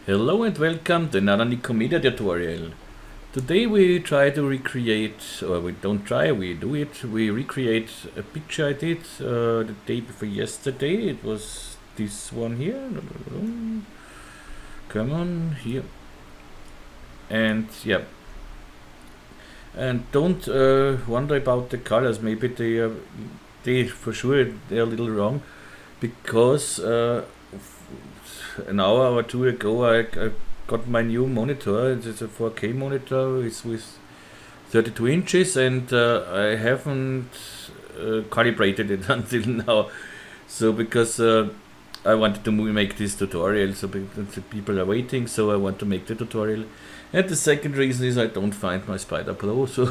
Hello and welcome to another Nikomedia tutorial. Today we try to recreate, or we don't try, we do it. We recreate a picture I did the day before yesterday. It was this one here. Come on, here. And yeah. And don't wonder about the colors. Maybe they for sure they're a little wrong, because an hour or two ago I got my new monitor. It's a 4K monitor. It's with 32 inches, and I haven't calibrated it until now. So because I wanted to make this tutorial, so the people are waiting, so I want to make the tutorial. And the second reason is I don't find my Spider Pro, so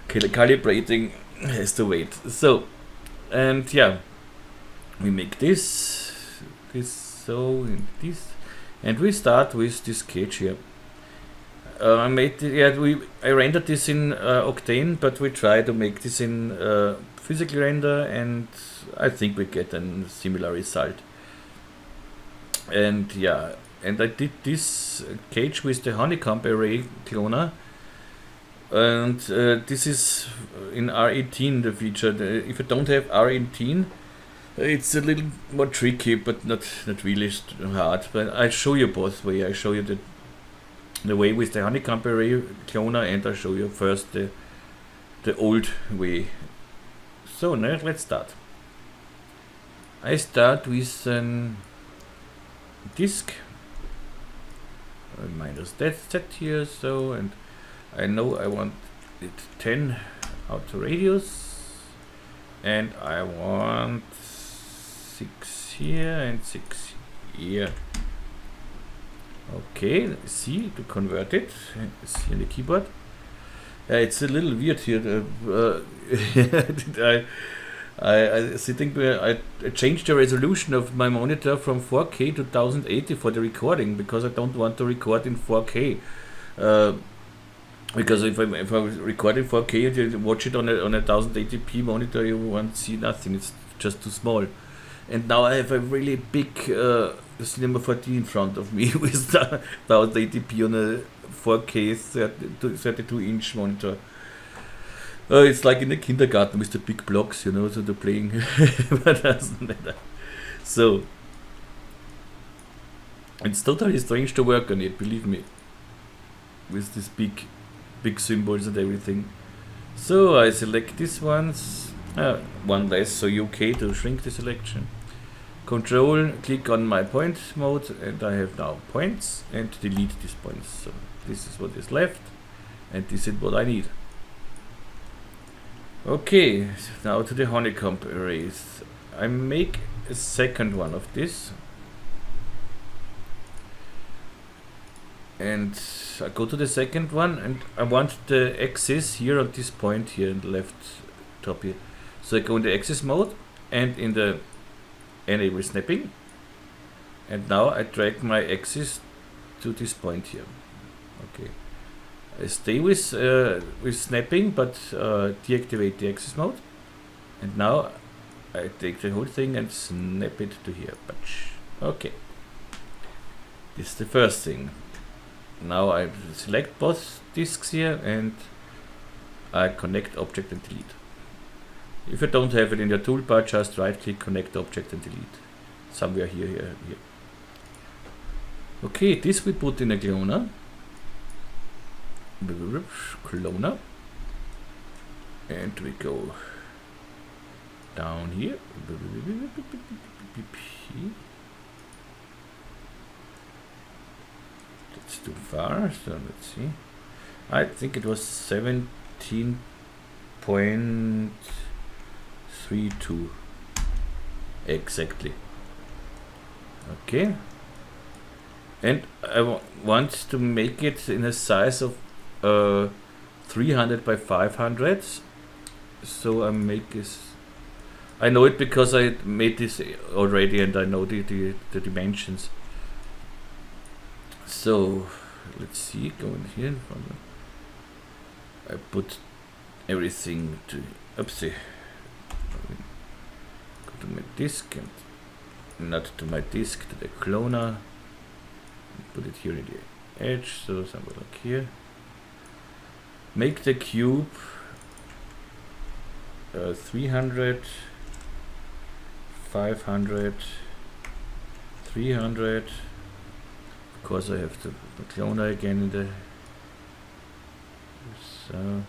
calibrating has to wait. So, and yeah, we make this, and we start with this sketch here. I rendered this in Octane, but we try to make this in physical render, and I think we get a similar result. And yeah, and I did this cage with the honeycomb array cloner, and this is in R18 the feature. If you don't have R18, it's a little more tricky, but not really hard. But I show you both way. I show you the way with the honeycomb array cloner, and I show you first the old way. So now let's start. I start with a disk. Minus that set here. So, and I know I want it 10 auto radius, and I want 6 here and 6 here. Okay, see to convert it. See on the keyboard. It's a little weird here. I changed the resolution of my monitor from 4K to 1080 for the recording, because I don't want to record in 4K. Because if I record in 4K and you watch it on a 1080p monitor, you won't see nothing. It's just too small. And now I have a really big Cinema 4D in front of me with 1080p on a 4K 32-inch monitor. It's like in the kindergarten with the big blocks, you know, so they're playing, but doesn't matter. So, it's totally strange to work on it, believe me, with these big symbols and everything. So I select this one less, so UK to shrink the selection. Control, click on my point mode, and I have now points, and delete these points. So this is what is left, and this is what I need. Okay, now to the honeycomb arrays. I make a second one of this, and I go to the second one, and I want the axis here on this point here in the left top here. So I go in the axis mode and in the enable snapping, and now I drag my axis to this point here. Okay. I stay with snapping, but deactivate the axis mode, and now I take the whole thing and snap it to here. Okay, this is the first thing. Now I select both disks here, and I connect object and delete. If you don't have it in your toolbar, just right click, connect object and delete. Somewhere here. Okay, this we put in a cloner. Cloner, and we go down here. That's too far, so let's see. I think it was 17.32 exactly. Okay, and I want to make it in a size of 300 by 500, so I make this. I know it because I made this already, and I know the dimensions. So let's see, go in here. I put everything to oopsie. Go to my disk, and not to my disk, to the cloner. put it here in the edge, so somewhere like here. Make the cube 300, 500, 300. Of course I have to cloner again in the, so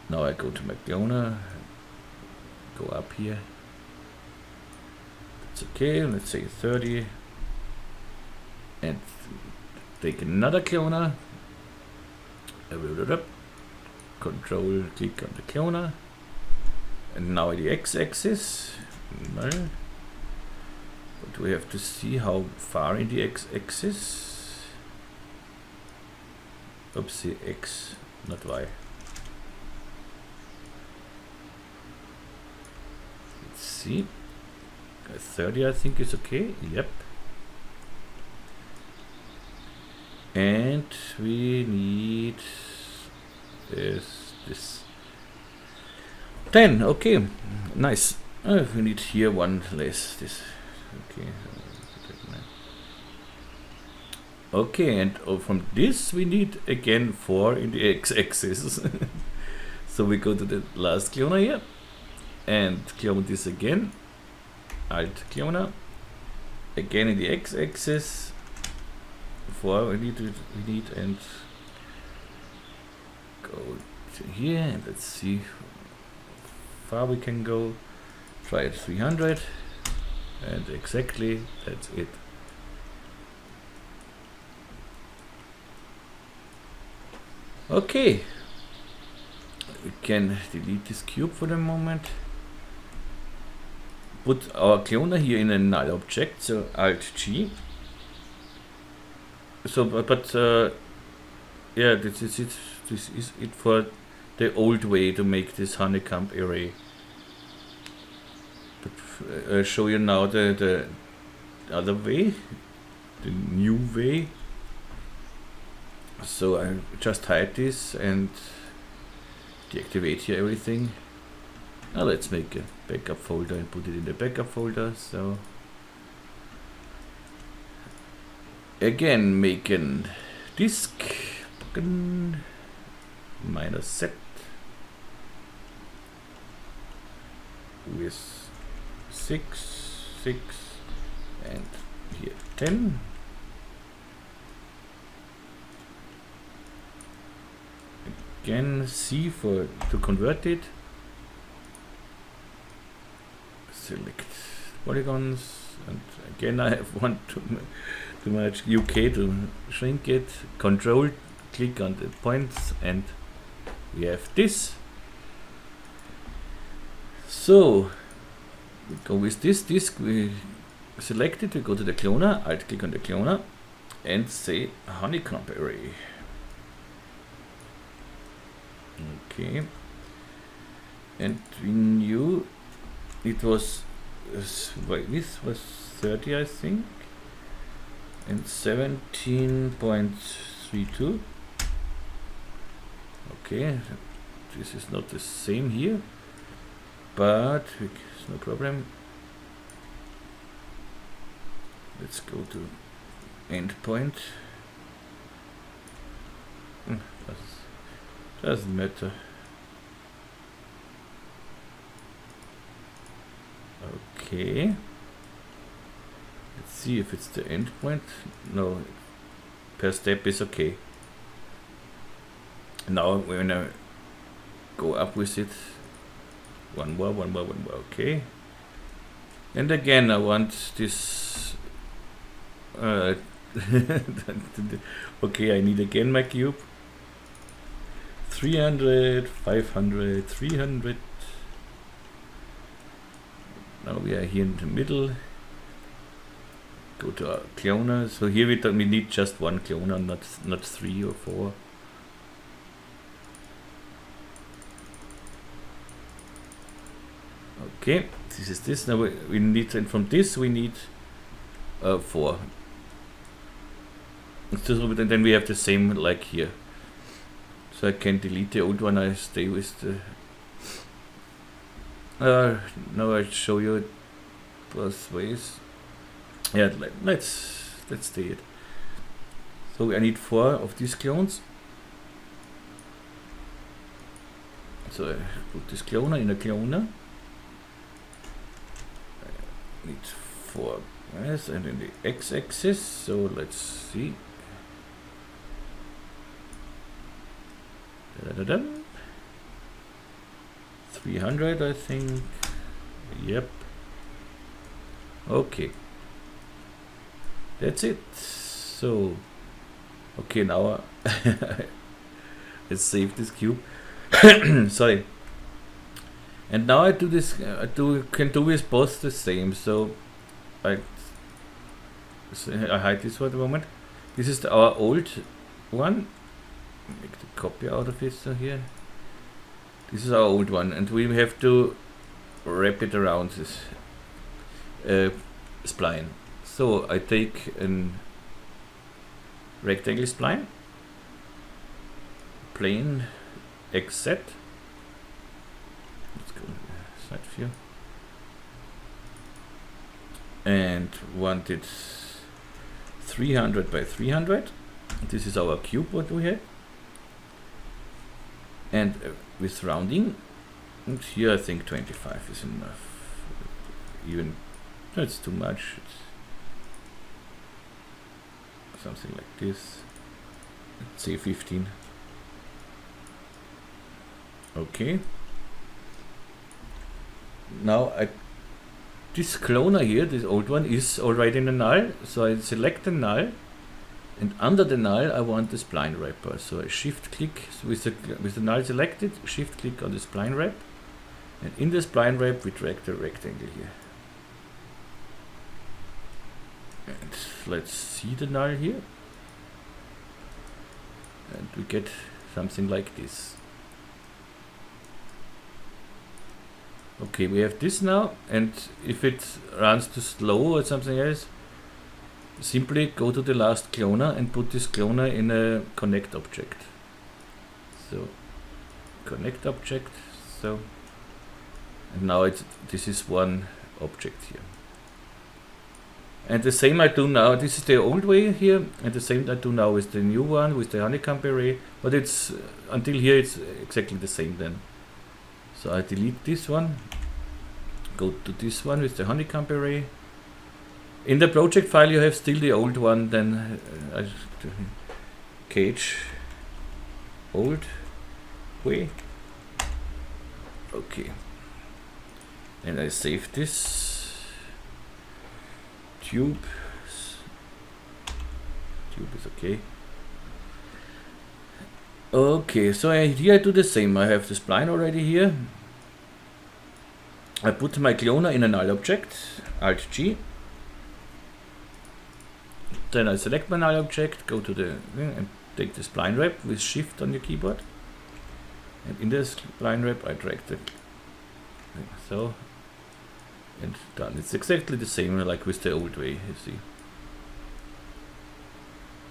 now I go to my cloner, go up here. It's okay, let's say 30, and take another cloner. I build it up, control click on the cloner, and now the x-axis. But we have to see how far in the x-axis. Oopsie, x, not y. Let's see. 30 I think is okay. Yep. And we need this 10. Okay, nice. We need here one less. This. Okay. Okay, and from this we need again 4 in the x-axis. So we go to the last cloner here and clone this again. Alt cloner again in the x-axis. 4 we need, and go to here, and let's see how far we can go. Try it 300, and exactly that's it. Okay, we can delete this cube for the moment. Put our cloner here in a null object, so Alt G. So, but yeah, this is it. This is it for the old way to make this honeycomb array. But I'll show you now the other way, the new way. So I just hide this and deactivate here everything. Now let's make a backup folder and put it in the backup folder. So again, make a disk -set with 6, 6, and here 10. Again, C for to convert it. Select polygons, and again I have one too much UK to shrink it. Control click on the points, and we have this. So we go with this disk, we select it, we go to the cloner, alt click on the cloner, and say honeycomb array. Okay, and we knew it was this was 30 I think, and 17.32. Okay, this is not the same here, but it's no problem. Let's go to endpoint. Doesn't matter. Okay. Let's see if it's the endpoint. No, per step is okay. Now when I go up with it, one more, okay. And again I want this okay, I need again my cube. 300, 500, 300. Now we are here in the middle. Go to our cloner. So here we need just one cloner, not 3 or 4. Okay, this is this. Now we need, and from this we need 4. So then we have the same like here. So I can delete the old one. I stay with the. Now I show you both ways. Yeah, let's that's it. So I need 4 of these clones. So I put this cloner in a cloner. I need 4 guys, and in the x-axis, so let's see. Da-da-da-da. 300, I think. Yep. Okay. That's it. So, okay, now let's save this cube. Sorry. And now I do this. Can do with both the same. So I hide this for the moment. This is our old one. Make the copy out of it. So here, this is our old one, and we have to wrap it around this spline. So I take a rectangle spline, plane XZ. Let's go side view, and want it 300 by 300. This is our cube what we have, and with rounding, and here I think 25 is enough. Even that's too much. It's something like this. Let's say 15. Okay. Now this cloner here, this old one, is already in a null, so I select the null, and under the null I want the spline wrapper. So I shift click with the null selected, shift click on the spline wrap, and in the spline wrap we drag the rectangle here. And let's see the null here, and we get something like this. Okay, we have this now, and if it runs too slow or something else, simply go to the last cloner and put this cloner in a connect object. So connect object, so, and now this is one object here. And the same I do now, this is the old way here, and the same I do now with the new one, with the honeycomb array, but it's, until here it's exactly the same then. So I delete this one, go to this one with the honeycomb array. In the project file you have still the old one, then cage old way. Okay. And I save this. Tube is okay. Okay, so here I do the same. I have the spline already here. I put my cloner in a null object, Alt G. Then I select my null object, go to the thing and take the spline wrap with Shift on your keyboard. And in the spline wrap I drag the thing, so, and done. It's exactly the same like with the old way, you see.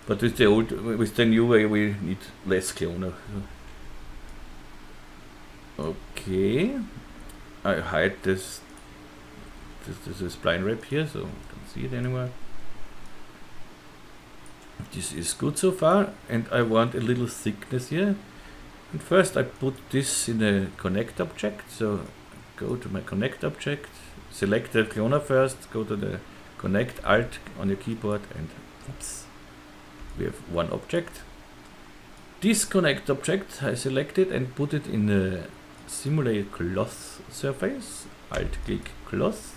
But with the new way we need less cloner. Okay. I hide this spline wrap here, so you don't see it anywhere. This is good so far, and I want a little thickness here. And first I put this in a connect object, so go to my connect object, select the cloner first, go to the connect, Alt on your keyboard, and oops, we have one object. This connect object I selected and put it in a simulate cloth surface, Alt click cloth.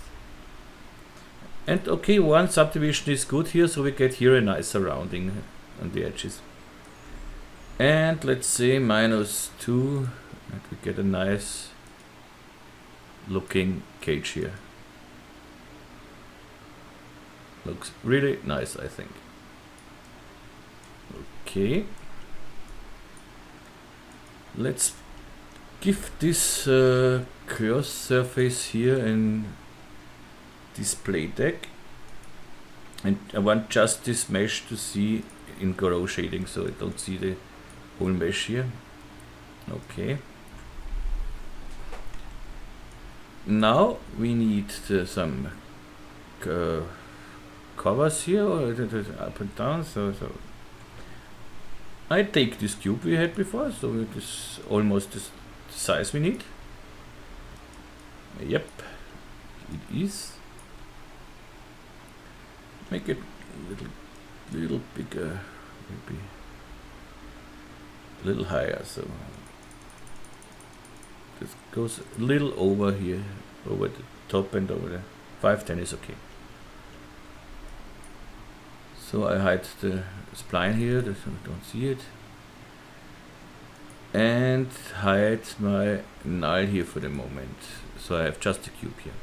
And okay, one subdivision is good here, so we get here a nice surrounding on the edges. And let's say -2, and we get a nice looking cage here. Looks really nice, I think. Okay. Let's give this cloth surface here in display deck, and I want just this mesh to see in grow shading, so I don't see the whole mesh here. Okay. Now we need some covers here, or up and down. So I take this cube we had before, so it is almost the size we need. Yep, it is. Make it a little bigger, maybe a little higher. So this goes a little over here, over the top and over the 510 is okay. So I hide the spline here, that I don't see it, and hide my null here for the moment. So I have just a cube here.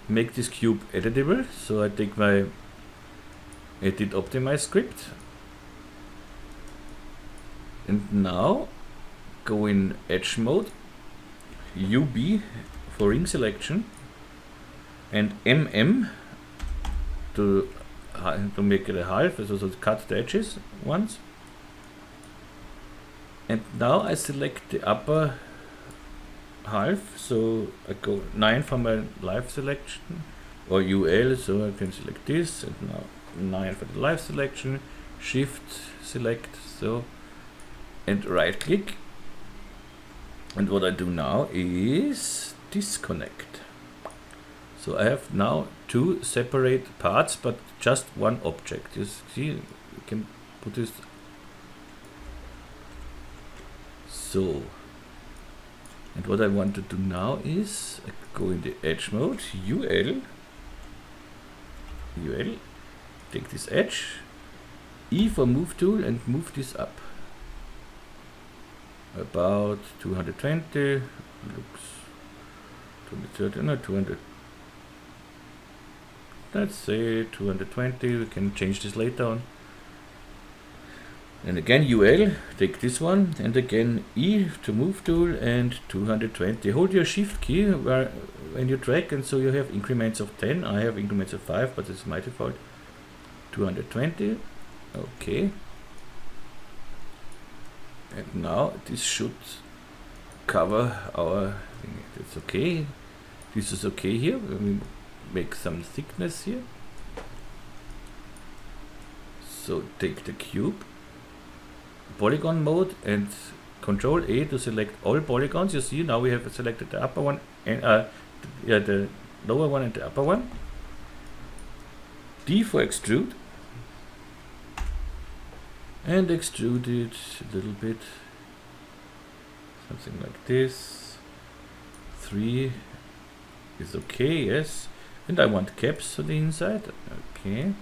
Make this cube editable. So I take my edit optimize script, and now go in edge mode, UB for ring selection, and MM to make it a half, so to cut the edges once. And now I select the upper half, so I go 9 for my live selection, or UL, so I can select this, and now 9 for the live selection, shift select, so, and right click. And what I do now is disconnect. So I have now 2 separate parts, but just one object. You see, you can put this. So, and what I want to do now is I go in the edge mode, UL, take this edge, E for move tool, and move this up. About 220, looks 230, no, 200. Let's say 220, we can change this later on. And again UL, take this one, and again E to move tool, and 220. Hold your shift key when you drag, and so you have increments of 10. I have increments of 5, but it's my default. 220, okay. And now this should cover our thing. It's okay. This is okay here. We make some thickness here. So take the cube, polygon mode, and Control A to select all polygons. You see now we have selected the upper one and the lower one and the upper one. D for extrude, and extrude it a little bit, something like this. 3 is okay, yes. And I want caps on the inside. Okay,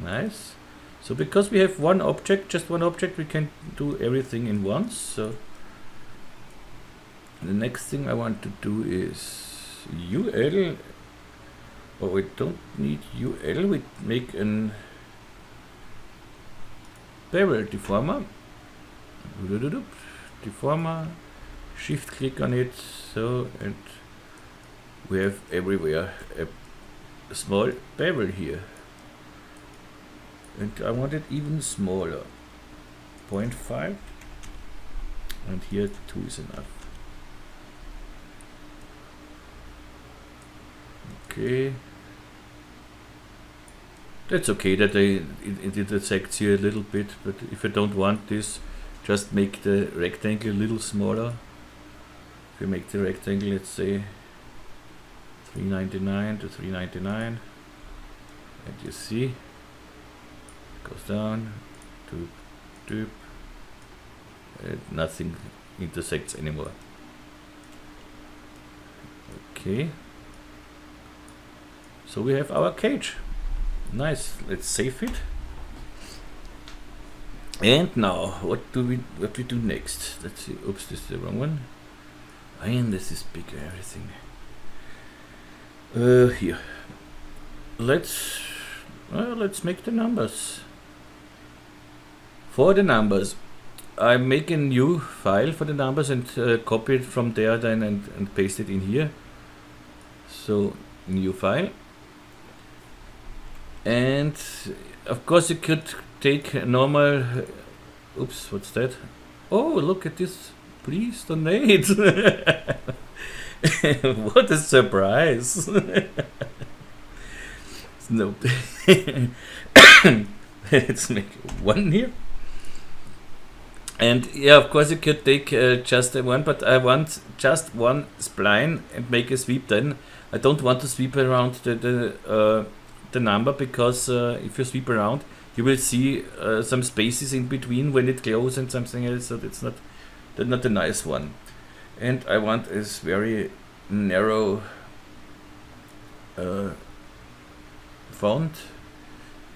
nice. So because we have one object, just one object, we can do everything in once. So the next thing I want to do is UL. Oh, we don't need UL. We make an bevel deformer. Deformer. Shift click on it. So, and we have everywhere a small bevel here. And I want it even smaller. 0.5. And here 2 is enough. Okay. That's okay that it intersects here a little bit, but if you don't want this, just make the rectangle a little smaller. If you make the rectangle, let's say 399 to 399, and you see, it goes down, doop, doop, and nothing intersects anymore. Okay. So we have our cage. Nice. Let's save it. And now, what we do next? Let's see. Oops, this is the wrong one. And this is bigger. Everything. Here. Let's make the numbers. For the numbers, I make a new file for the numbers and copy it from there then and paste it in here. So new file. And of course you could take a normal, oops, what's that? Oh, look at this, please donate. What a surprise. No. Let's make one here. And yeah, of course you could take just one, but I want just one spline and make a sweep then. I don't want to sweep around the number, because if you sweep around, you will see some spaces in between when it closes and something else, so that's not a nice one. And I want a very narrow font.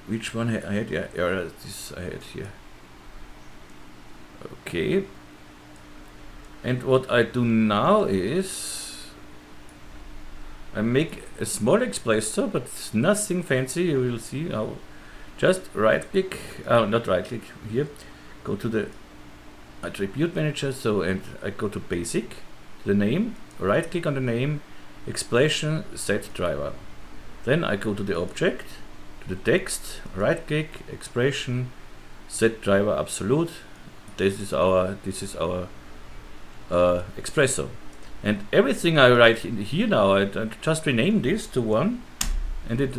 Which one I had? Yeah, this I had here. Okay. And what I do now is I make a small espresso, but it's nothing fancy. You will see how. Just right click, not right click here. Go to the attribute manager. So, and I go to basic, the name. Right click on the name, expression, set driver. Then I go to the object, to the text. Right click, expression, set driver absolute. This is our espresso, and everything I write in here now, I just rename this to one, and it's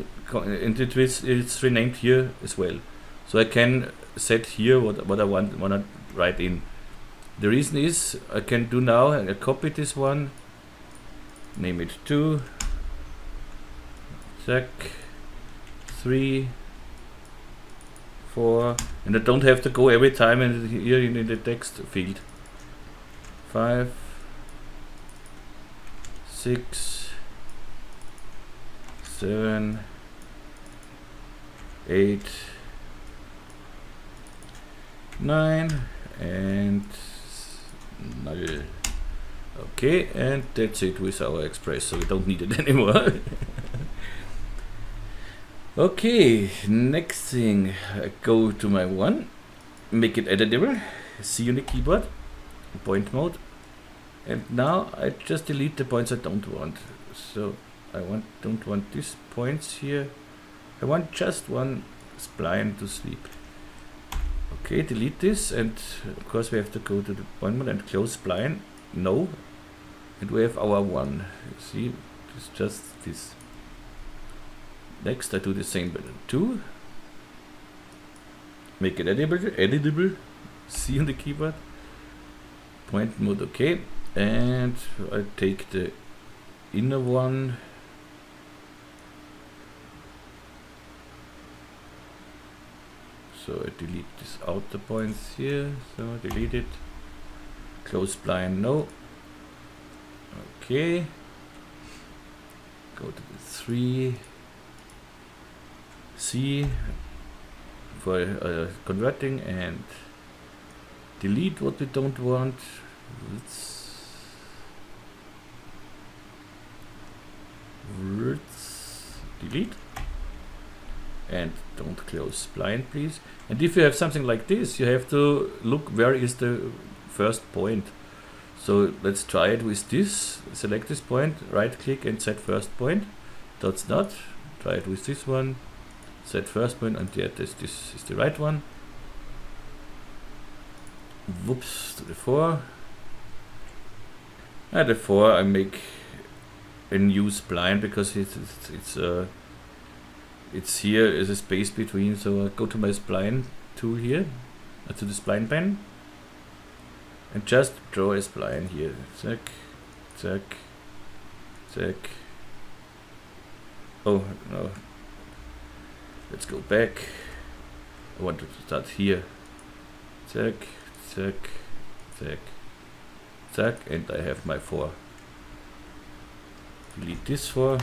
renamed here as well. So I can set here what I want to write in. The reason is I can do now. I copy this one, name it 2, 3, 4, and I don't have to go every time and here in the text field. 5, 6, 7, 8, 9, and 0. Okay, and that's it with our express, so we don't need it anymore. Okay, next thing, I go to my one, make it editable, C on the keyboard, point mode, and now I just delete the points I don't want. So I don't want these points here. I want just one spline to sweep. Okay, delete this, and of course we have to go to the point mode and close spline. No, and we have our one. You see, it's just this. Next, I do the same with 2. Make it editable. C on the keyboard. Point mode, okay. And I take the inner one. So I delete these outer points here. So delete it. Close spline, no. Okay. Go to the 3. C for converting, and delete what we don't want. Delete, and don't close spline, please. And if you have something like this, you have to look where is the first point. So let's try it with this. Select this point, right click and set first point. That's not. Try it with this one. Set first point, and yeah, this is the right one. Whoops, to the 4. At the 4 I make a new spline because it's here is a space between, so I go to my spline tool here, to the spline pen, and just draw a spline here. Zack, zack, zack. Oh no. Let's go back. I want to start here. Zack, zack, zack, zack, and I have my 4. Delete this 4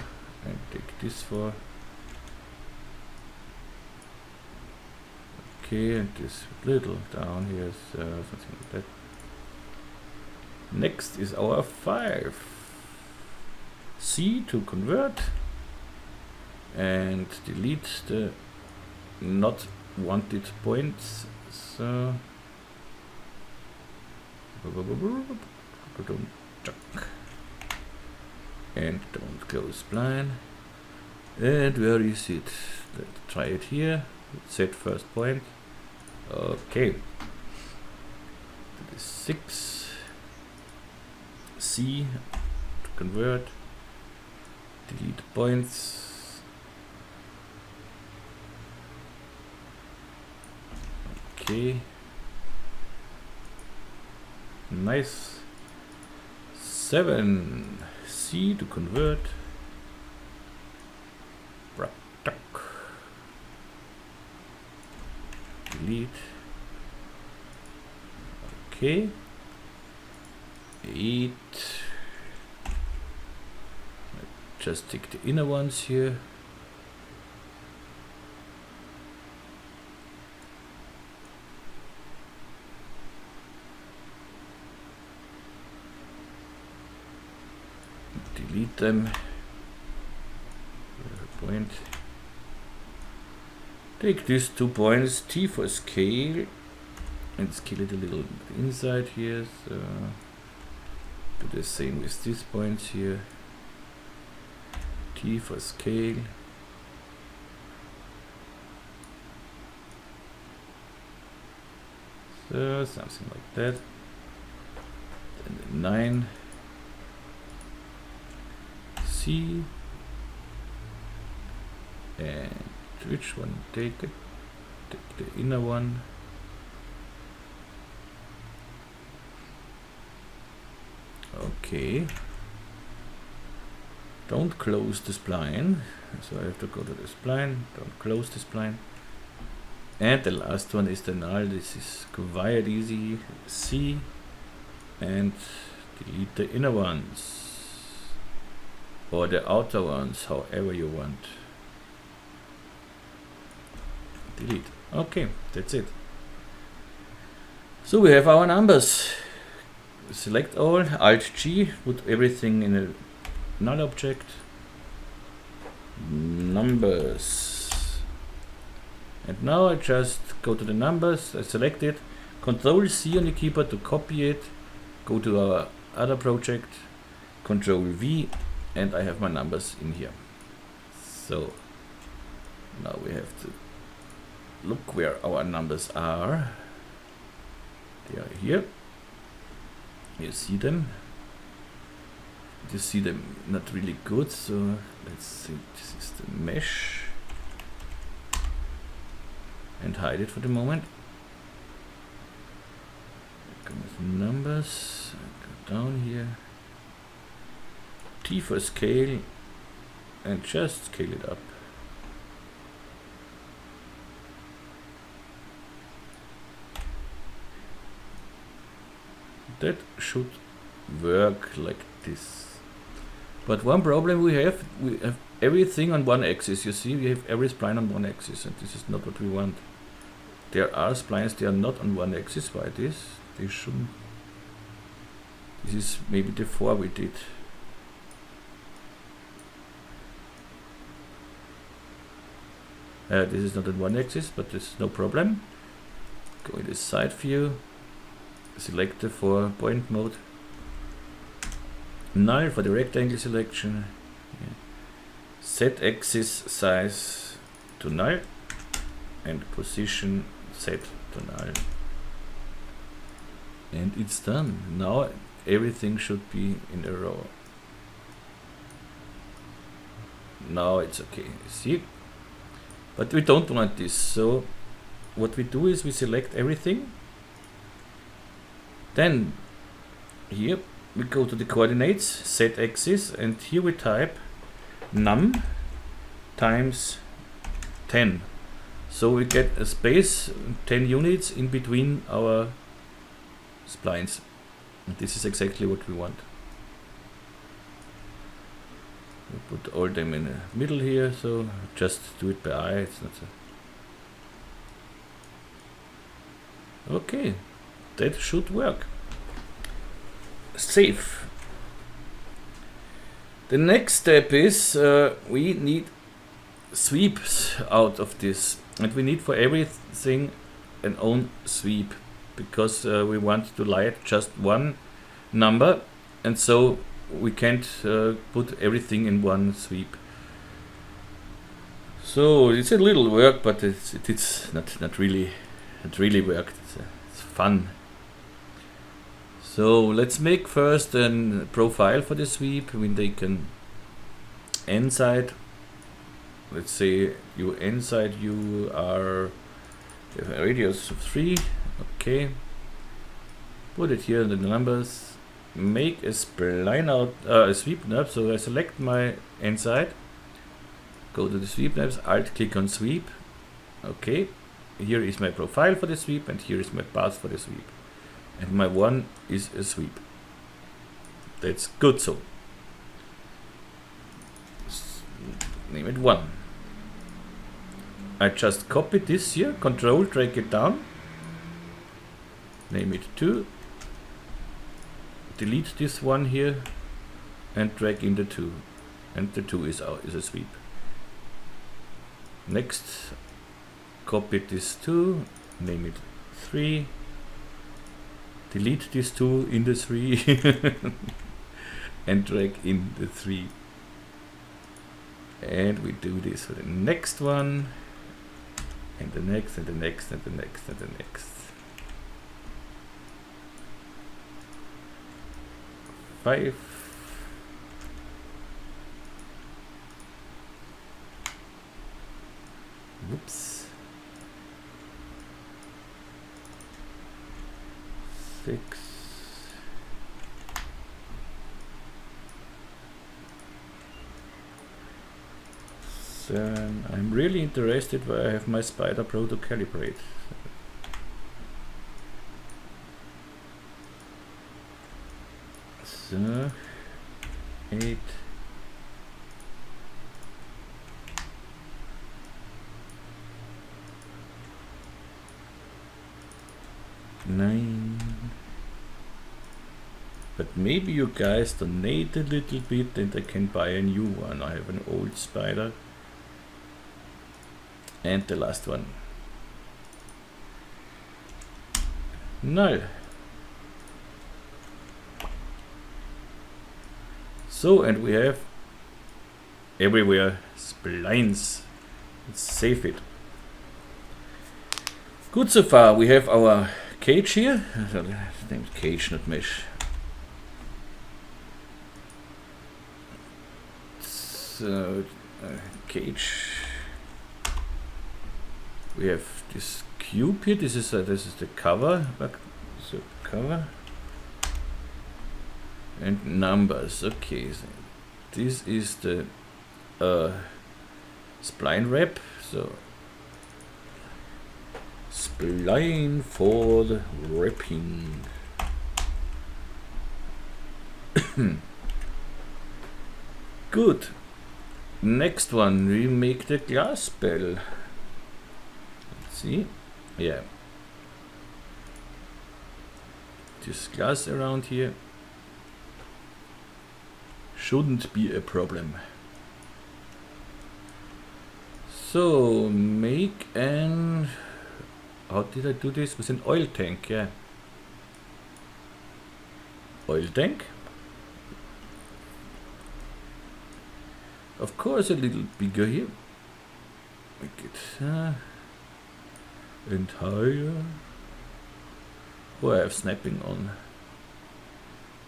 and take this 4. Okay, and this little down here, so something like that. Next is our 5. C to convert. And delete the not wanted points. So and don't close spline. And where is it? Let's try it here. Set first point. Okay. That is 6. C to convert. Delete points. Okay. Nice. 7. C to convert. Delete. Okay. 8. Just take the inner ones here. Delete them. Point. Take these 2 points, T for scale, and scale it a little inside here. So do the same with these points here. T for scale. So something like that. Then 9. C. And which one? Take it. Take the inner one. Okay. Don't close the spline. So I have to go to the spline. Don't close the spline. And the last one is the null. This is quite easy. C. And delete the inner ones. Or the outer ones, however you want. Delete. Okay, that's it. So we have our numbers. Select all, Alt G, put everything in a null object. Numbers. And now I just go to the numbers, I select it, Control C on the keyboard to copy it, go to our other project, Control V, and I have my numbers in here. So now we have to look where our numbers are. They are here. You see them. You see them not really good, so let's see. This is the mesh. And hide it for the moment. Go with numbers. Go down here. T for scale. And just scale it up. That should work like this. But one problem we have everything on one axis. You see, we have every spline on one axis, and this is not what we want. There are splines, they are not on one axis. Why this? They shouldn't. This is maybe the 4 we did. This is not on one axis, but this is no problem. Go in the side view. Select the 4-point mode. Null for the rectangle selection. Yeah. Set axis size to null and position set to null. And it's done. Now everything should be in a row. Now it's okay. See? But we don't want this. So what we do is we select everything. Then here we go to the coordinates, set axis, and here we type num times 10. So we get a space 10 units in between our splines. And this is exactly what we want. We put all them in the middle here, so just do it by eye. It's not so. Okay. That should work. Save. The next step is we need sweeps out of this, and we need for everything an own sweep, because we want to light just one number, and so we can't put everything in one sweep. So it's a little work, but it's not really worked. It's fun. So let's make first a profile for the sweep. When they can n side, let's say you n side you are a radius of 3. Okay. Put it here in the numbers. Make a spline out, a sweep knob. So I select my inside. Go to the sweep knobs. Alt click on sweep. Okay. Here is my profile for the sweep, and here is my path for the sweep. And my one is a sweep. That's good so. Name it 1. I just copy this here, control, drag it down. Name it 2. Delete this one here and drag in the 2. And the 2 is a sweep. Next, copy this 2, name it 3. Delete this 2 in the 3 and drag in the 3. And we do this for the next one, and the next, and the next, and the next, and the next. 5. Whoops. 6. 7. I'm really interested where I have my Spider Pro to calibrate. So 8. 9. But maybe you guys donate a little bit and I can buy a new one. I have an old Spider. And the last one. No. So, and we have everywhere splines. Let's save it. Good so far. We have our cage here. It's named cage, not mesh. So, cage. We have this cube here. This is the cover. So cover and numbers. Okay, so this is the spline wrap. So spline for the wrapping. Good. Next one, we make the glass bell. See? Yeah. This glass around here shouldn't be a problem. So make an, how did I do this? With an oil tank, yeah. Oil tank. Of course a little bigger here. Make it and higher. Oh, I have snapping on.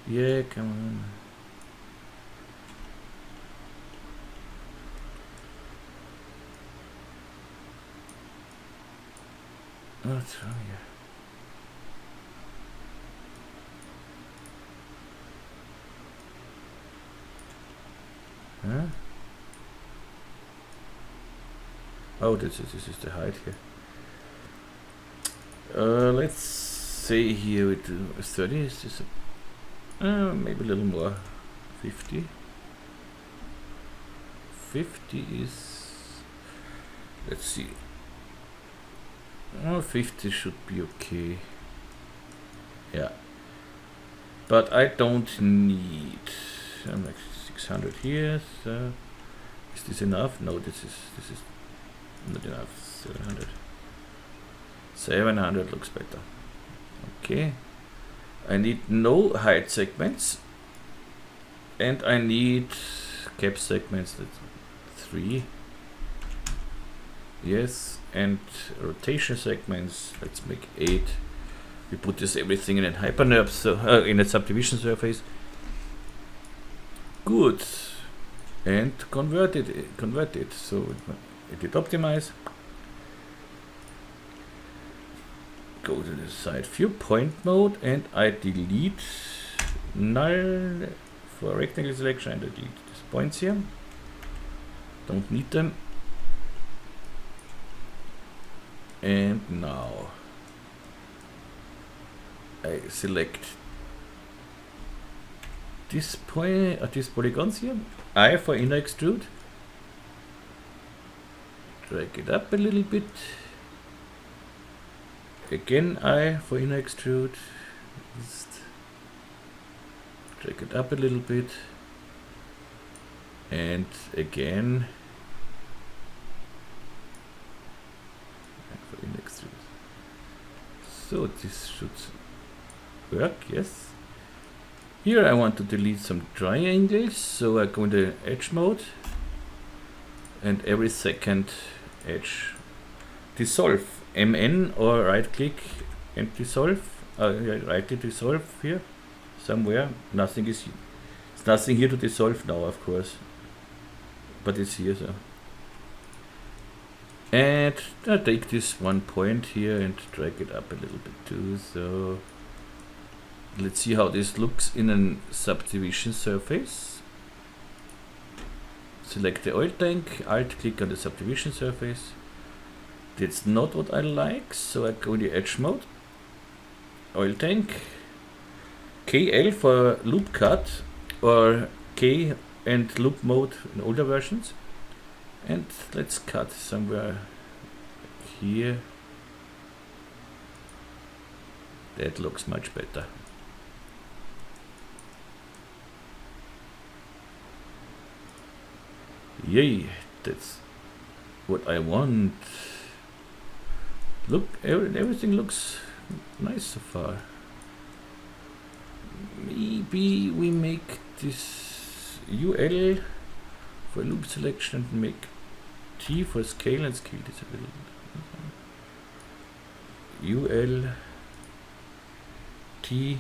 Yeah, come on. Oh, that's wrong here. Huh? Oh, this is the height here. Let's say here we do 30. Is this maybe a little more? 50. 50 is. Let's see. 50 should be okay. Yeah. But I don't need. I'm like 600 here. So is this enough? No, this is not enough. 700. 700 looks better. Okay. I need no height segments. And I need cap segments. That's 3. Yes. And rotation segments. Let's make 8. We put this everything in a hypernerb, so in a subdivision surface. Good. And convert it. So edit optimize. go to the side view, point mode, and I delete null for rectangle selection, and I delete these points here. Don't need them. And now I select this point, these polygons here. I for inner extrude. Drag it up a little bit. Again, I for inner extrude. Just drag it up a little bit. And again, for inner extrude. So this should work, yes. Here I want to delete some triangles, so I go into edge mode, and every second edge dissolve, MN, or right click and dissolve, right click dissolve here somewhere. Nothing is, it's nothing here to dissolve now, of course, but it's here. So, and I take this one point here and drag it up a little bit too. So let's see how this looks in a subdivision surface. Select the oil tank, alt click on the subdivision surface. That's not what I like, so I go in the edge mode, oil tank, KL for loop cut, or K and loop mode in older versions. And let's cut somewhere here. That looks much better. Yay, that's what I want. Look, everything looks nice so far. Maybe we make this UL for loop selection and make T for scale and scale this a little. UL T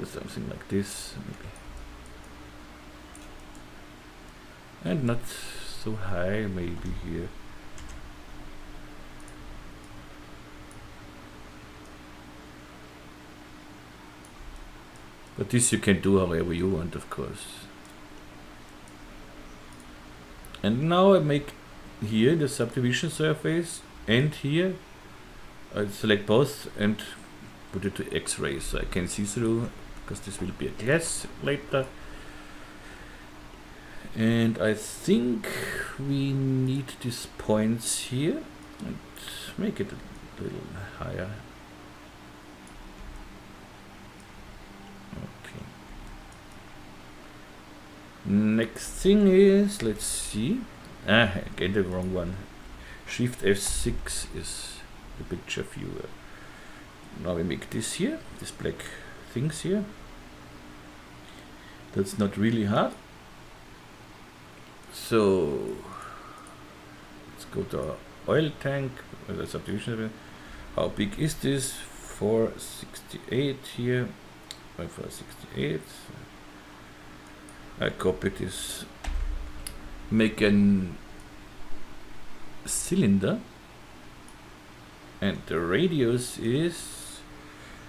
something like this maybe. And not so high, maybe here. But this you can do however you want, of course. And now I make here the subdivision surface, and here I select both and put it to X-ray so I can see through, because this will be a glass later. And I think we need these points here and make it a little higher. Okay. Next thing is, let's see. Again the wrong one. Shift F6 is the picture viewer. Now we make this here, these black things here. That's not really hard. So let's go to our oil tank, the subdivision. How big is this? 468 here, 468. I copy this, make an cylinder, and the radius is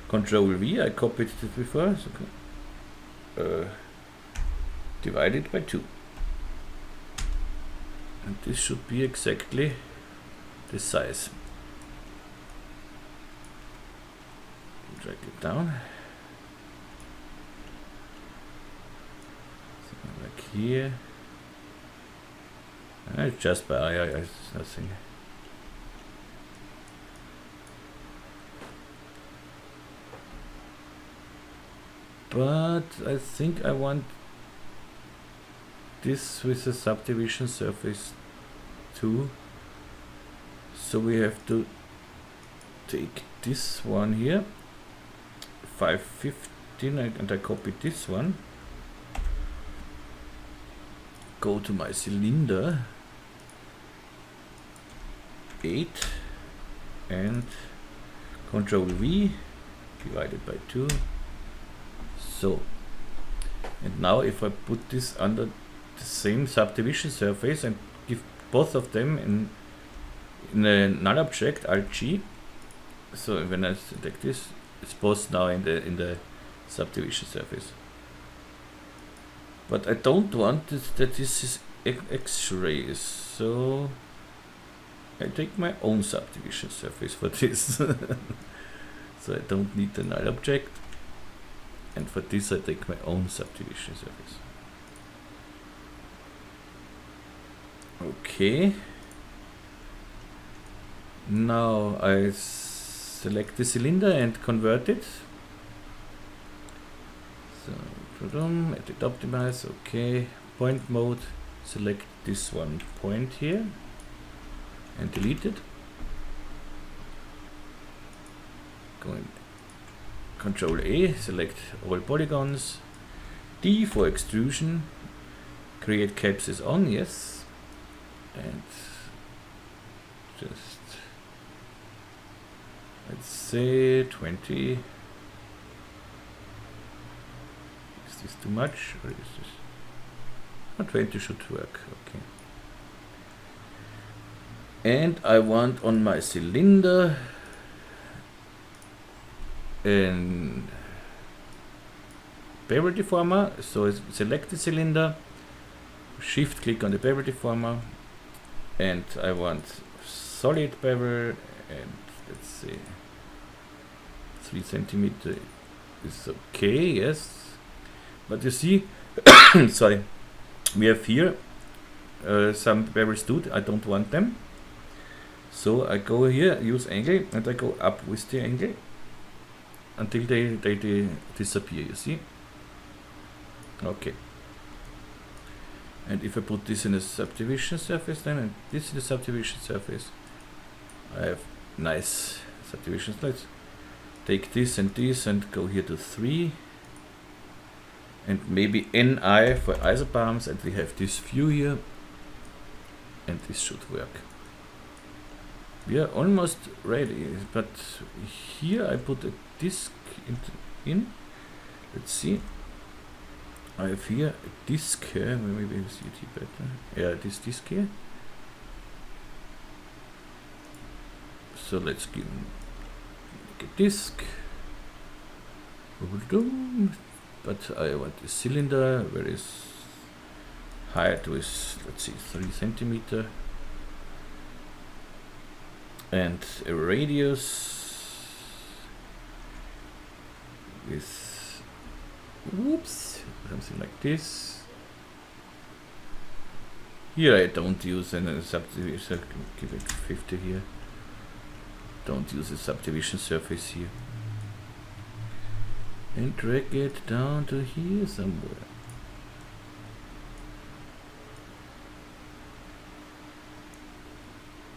Control V. I copied this before, so divided by 2. And this should be exactly the size. Drag it down. Something like here. Just by it's nothing. But I think I want this with a subdivision surface too, so we have to take this one here, 515, and I copy this one, go to my cylinder, 8, and Control V, divided by 2, so, and now if I put this under the same subdivision surface and give both of them in in a null object, Alt G. So when I select this, it's posed now in the subdivision surface. But I don't want that this is X-rays, so I take my own subdivision surface for this. So I don't need the null object, and for this I take my own subdivision surface. Okay. Now I select the cylinder and convert it. So edit optimize, okay. Point mode, select this one point here and delete it. Go in Control A, select all polygons. D for extrusion. Create caps is on, yes. And just let's say 20. Is this too much or is this? Oh, 20 should work, okay. And I want on my cylinder an bevel deformer, so I select the cylinder, shift click on the bevel deformer, and I want solid bevel, and let's see, 3 centimeter is okay, yes. But you see, sorry, we have here some bevels too, I don't want them. So I go here, use angle, and I go up with the angle until they disappear, you see? Okay. And if I put this in a subdivision surface then, and this in a subdivision surface, I have nice subdivision slides. Take this and go here to 3. And maybe NI for isobars, and we have this view here. And this should work. We are almost ready, but here I put a disk in. Let's see. I have here a disk here. Maybe you see it better. Yeah, this disk here. So let's give a disk. But I want a cylinder where is height with, let's see, 3 centimeter. And a radius with, whoops, something like this. Here I don't use a subdivision, give it 50 here. Don't use a subdivision surface here. And drag it down to here somewhere.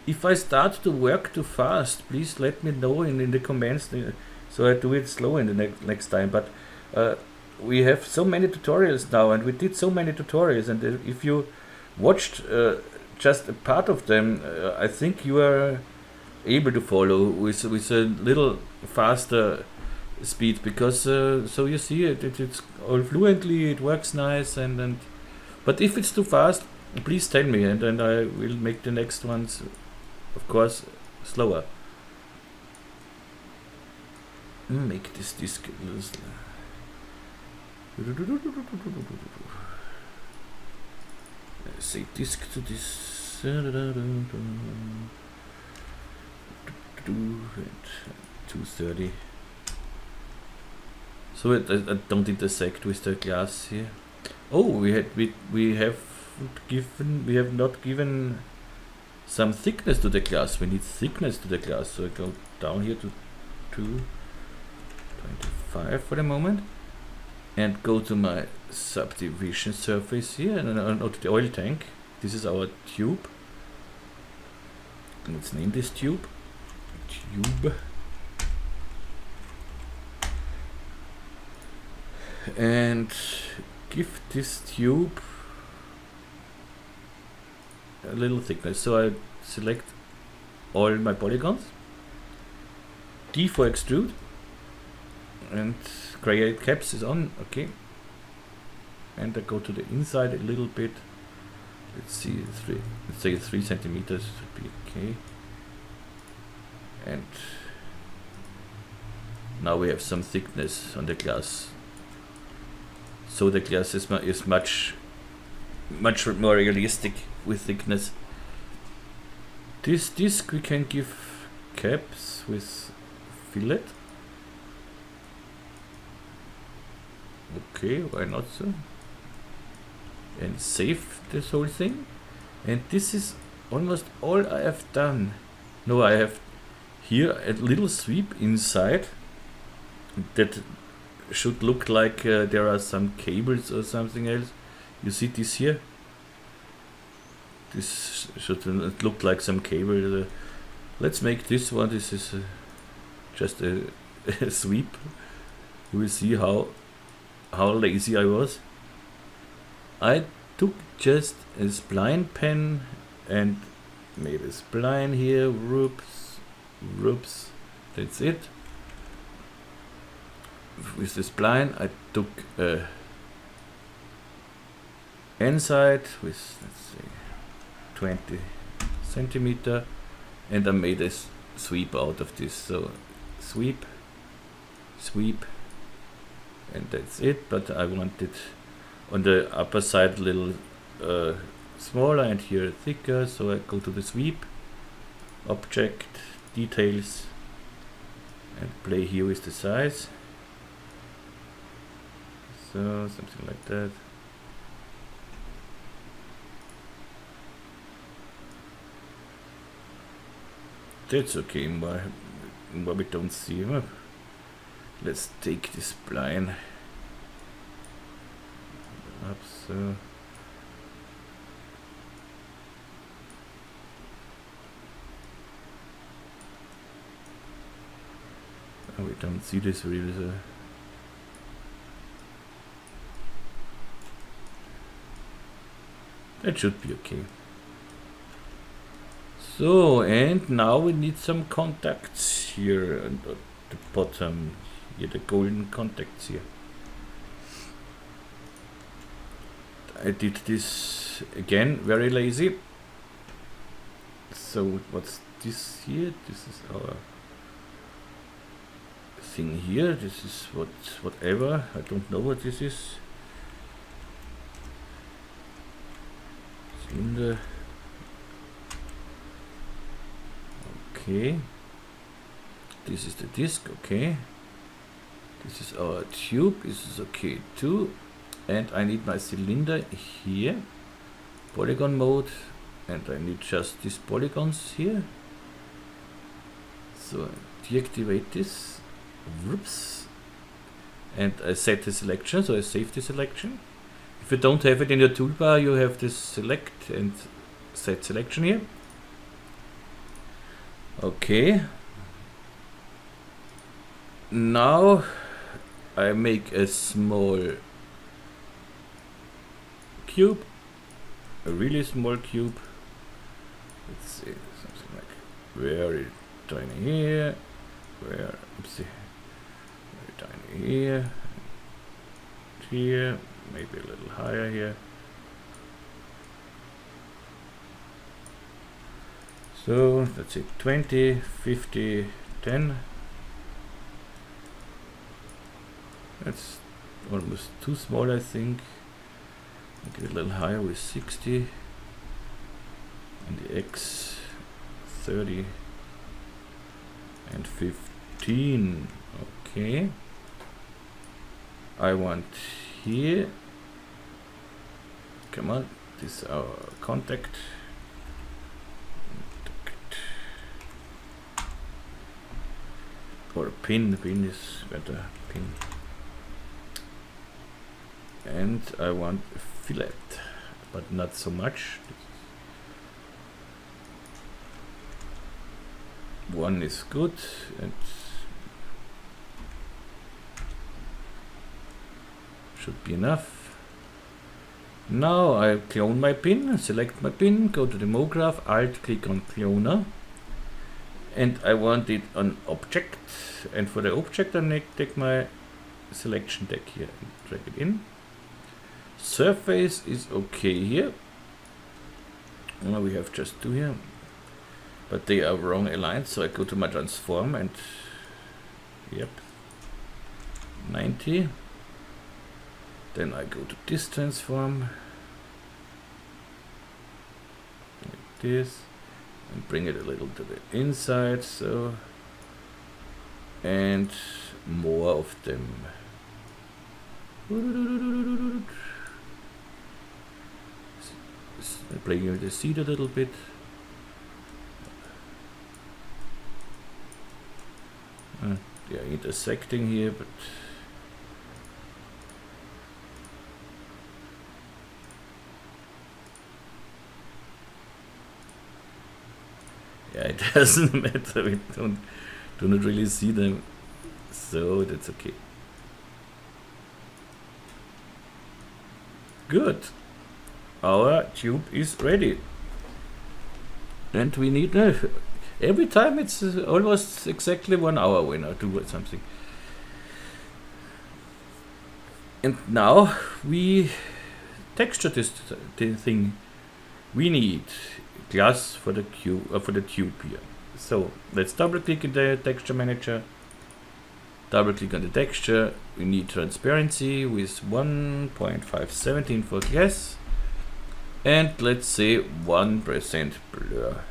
If I start to work too fast, please let me know in the comments, so I do it slow in the next time. But we have so many tutorials now, and we did so many tutorials, and if you watched just a part of them, I think you are able to follow with a little faster speed, because so you see it's all fluently, it works nice, and but if it's too fast, please tell me, and I will make the next ones, of course, slower. Make this disk a little slower. Say disk to this. And 230. So I don't intersect with the glass here. Oh, we have not given some thickness to the glass. We need thickness to the glass. So I go down here to 225 for the moment, and go to my subdivision surface here, and not the oil tank. This is our tube. Let's name this tube. And give this tube a little thickness. So I select all my polygons, D for extrude, and create caps is on, okay. And I go to the inside a little bit. Let's see, let's say 3 centimeters should be okay. and now we have some thickness on the glass. So the glass is much more realistic with thickness. This disc we can give caps with fillet. Okay, why not so? And save this whole thing. And this is almost all I have done. No, I have here a little sweep inside that should look like there are some cables or something else. You see this here? This should look like some cable. Let's make this one. This is just a sweep. You will see how lazy I was. I took just a spline pen and made a spline here. Whoops, that's it. With the spline I took a inside with, let's see, 20 centimeter, and I made a sweep out of this. So sweep, and that's it. But I wanted on the upper side a little smaller and here thicker, so I go to the sweep, object, details, and play here with the size. So something like that. That's okay, more we don't see. Let's take this spline up, so we don't see this really. So that should be okay. So, and now we need some contacts here and at the bottom here, the golden contacts here. I did this again very lazy. So what's this here? This is our thing here. This is whatever. I don't know what this is. Cylinder. Okay. This is the disc. Okay. This is our tube. This is okay too. And I need my cylinder here. Polygon mode. And I need just these polygons here. So deactivate this. Whoops. And I set the selection. So I save the selection. If you don't have it in your toolbar, you have this select and set selection here. Okay. Now I make a small cube, a really small cube. Let's see, something like very tiny here, very tiny here, here, maybe a little higher here. So that's it, 20, 50, 10. That's almost too small, I think. Make it a little higher with 60. And the X, 30 and 15. Okay. I want here. Come on, this is our contact. Or a pin. The pin is better. Pin. And I want a fillet, but not so much. One is good, and should be enough. Now I clone my pin, select my pin, go to the MoGraph, Alt, click on Cloner, and I want it on Object. And for the object, I take my selection deck here and drag it in. Surface is okay here. Now we have just two here. but they are wrong aligned, so I go to my transform and yep, 90. Then I go to this transform like this and bring it a little to the inside, so, and more of them. Playing with the seed a little bit. They are intersecting here, but yeah, it doesn't matter. We do not really see them, so that's okay. Good. Our tube is ready, and we need every time it's almost exactly 1 hour when I do something. And now we texture this thing. We need glass for the tube here. So let's double click in the texture manager. Double click on the texture. We need transparency with 1.517 for glass. And let's say 1% blur.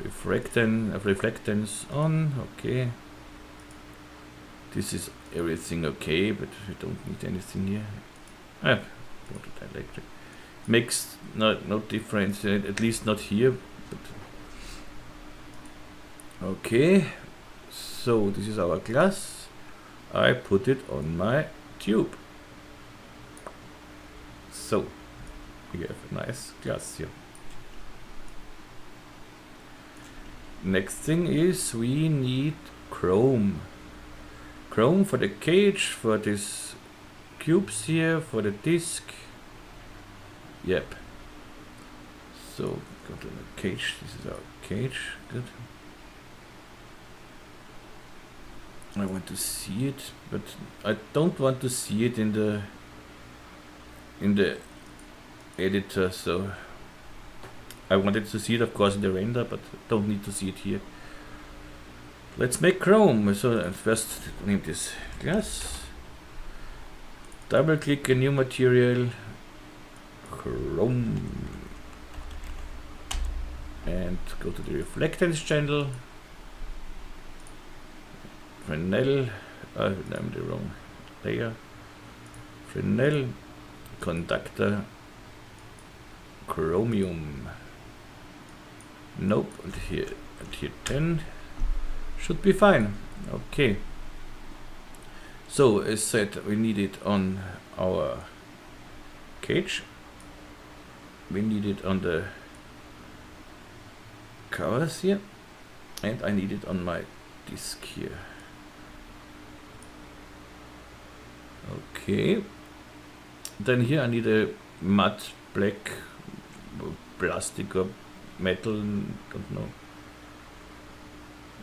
Reflectance on, okay. This is everything okay, but we don't need anything here. Electric. Makes no difference, at least not here. But okay, so this is our glass. I put it on my tube. So we have a nice glass here. Next thing is we need chrome. Chrome for the cage, for these cubes here, for the disc. Yep. So go to the cage. This is our cage. Good. I want to see it, but I don't want to see it in the editor, so I wanted to see it of course in the render, but don't need to see it here. Let's make chrome. So first name this glass, double click a new material, chrome, and go to the reflectance channel, Fresnel, I'm the wrong layer, Fresnel, conductor, chromium, nope, and here 10 should be fine. Okay, so as said, we need it on our cage, we need it on the covers here, and I need it on my disc here. Okay, then here I need a matte black plastic or metal, don't know.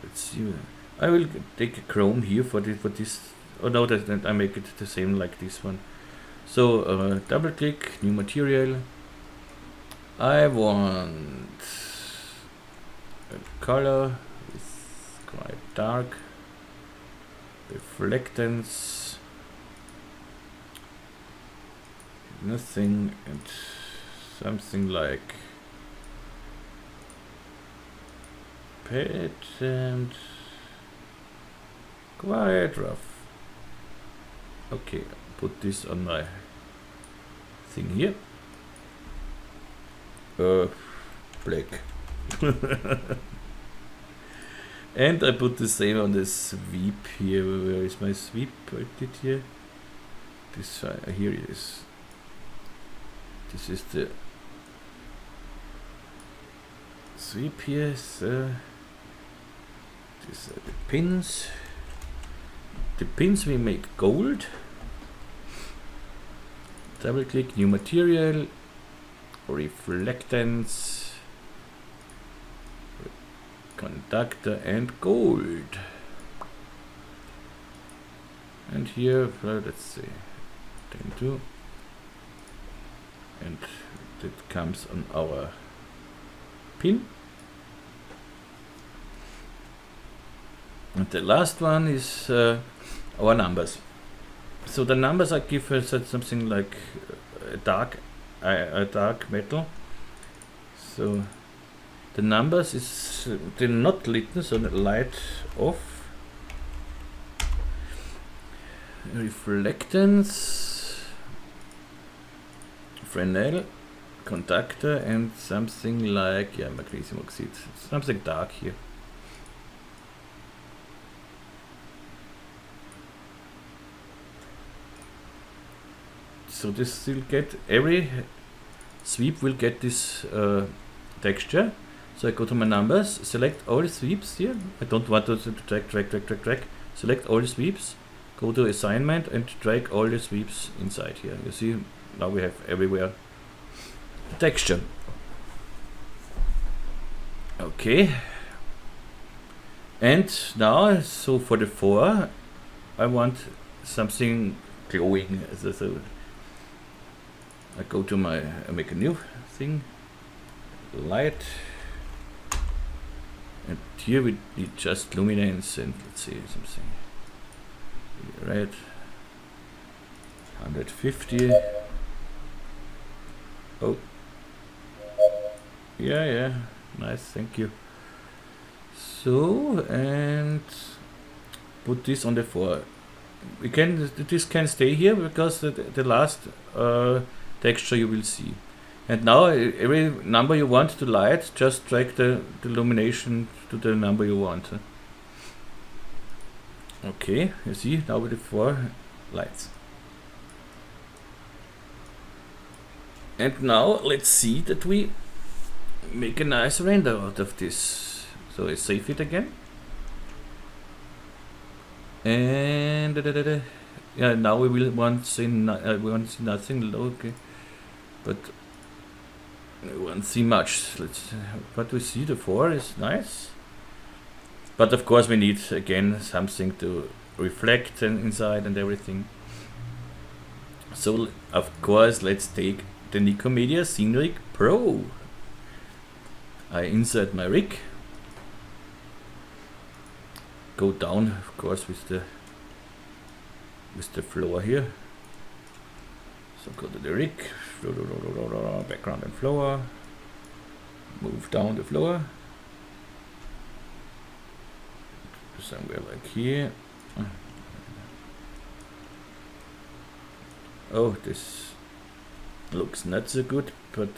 Let's see. I will take a chrome here for this. Oh no, that I make it the same like this one. So double click, new material. I want a color is quite dark. Reflectance, nothing, and something like patterned, quite rough. Okay, put this on my thing here. Black. And I put the same on the sweep here. Where is my sweep? I did here. This here it is. This is the sweep here. So these are the pins. The pins we make gold. Double click, new material, reflectance, conductor, and gold. And here, let's see, 10-2, and that comes on our pin. And the last one is our numbers. So the numbers I give us something like a dark metal. So the numbers is they're not lit, so light off. Reflectance, Fresnel, conductor, and something like magnesium oxide. Something dark here. So this will get, every sweep will get this texture. So I go to my numbers, select all the sweeps here. I don't want to drag. Select all the sweeps, go to assignment and drag all the sweeps inside here. You see, now we have everywhere the texture. Okay. And now, so for the 4, I want something glowing. So I go to I make a new thing, light, and here we need just luminance, and let's see something red, 150. Oh, yeah, nice, thank you. So, and put this on the 4. This can stay here because the last texture you will see. And now every number you want to light, just drag the illumination to the number you want. Okay, you see, now with the 4 lights. And now let's see that we make a nice render out of this. So I save it again. And yeah, now we will want to see nothing low, okay, but we won't see much. But we see the 4 is nice, but of course we need again something to reflect inside and everything. So of course let's take the Nikomedias Scene Rig Pro. I insert my rig, go down of course with the floor here. So go to the rig, background and floor, move down the floor somewhere like here. Oh, this looks not so good, but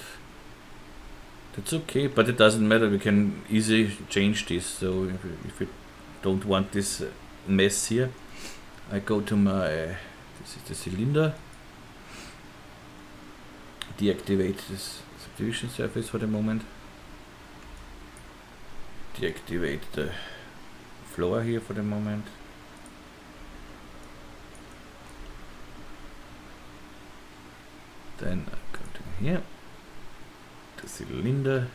that's okay, but it doesn't matter, we can easily change this. So if you don't want this mess here, I go to my, this is the cylinder, deactivate this subdivision surface for the moment, deactivate the floor here for the moment, then I go to here, the cylinder,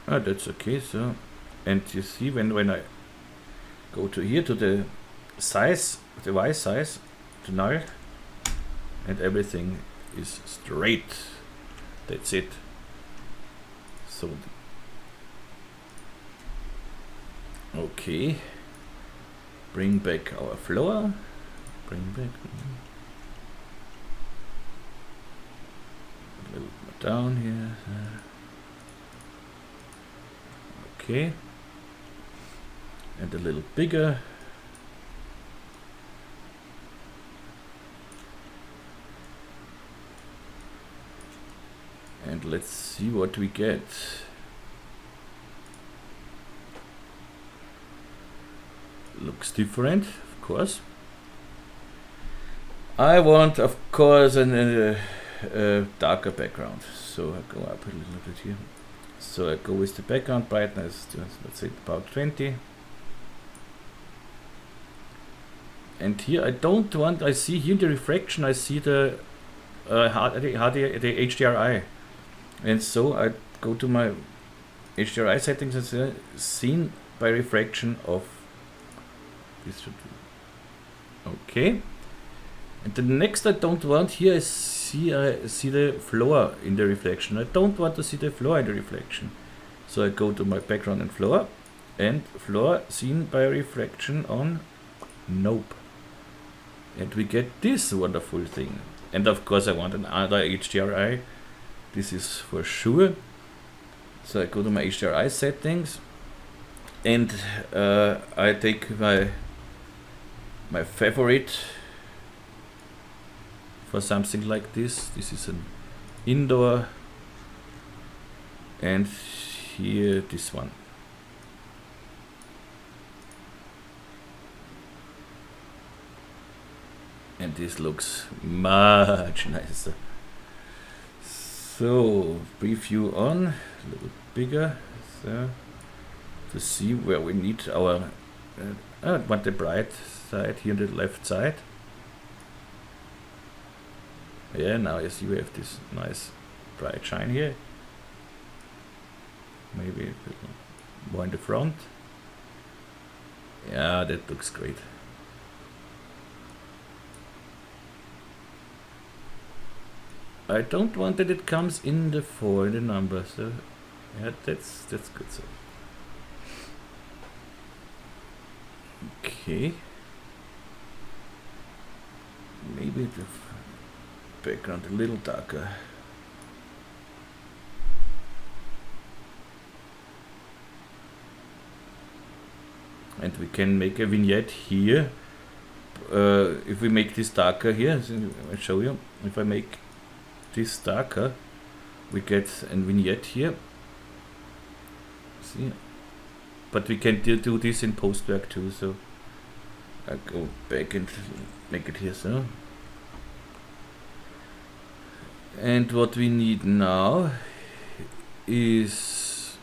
that's okay. So, and you see when I go to here to the size, the Y size, to null, and everything is straight. That's it. So okay, bring back our floor, bring back a little more down here. Okay, and a little bigger. And let's see what we get. Looks different, of course. I want, of course, a darker background. So I go up a little bit here. So I go with the background brightness to, let's say, about 20. And here I don't want, I see here the refraction, I see the HDRI. And so I go to my HDRI settings and say seen by refraction of this. Okay. And the next I don't want here is see the floor in the reflection. I don't want to see the floor in the reflection. So I go to my background and floor seen by reflection on nope. And we get this wonderful thing. And of course I want another HDRI. This is for sure. So I go to my HDRI settings and I take my favorite for something like this. This is an indoor, and here this one. And this looks much nicer. So preview on, a little bigger, so to see where we need our I want the bright side here on the left side. Yeah, now you see we have this nice bright shine here. Maybe a little more in the front. Yeah, that looks great. I don't want that it comes in the 4 in the number, so yeah, that's good. So okay, maybe the background a little darker. And we can make a vignette here. If we make this darker here, I'll show you. If I make this darker, we get a vignette here. See, but we can do this in postwork too. So I go back and make it here. So, and what we need now is,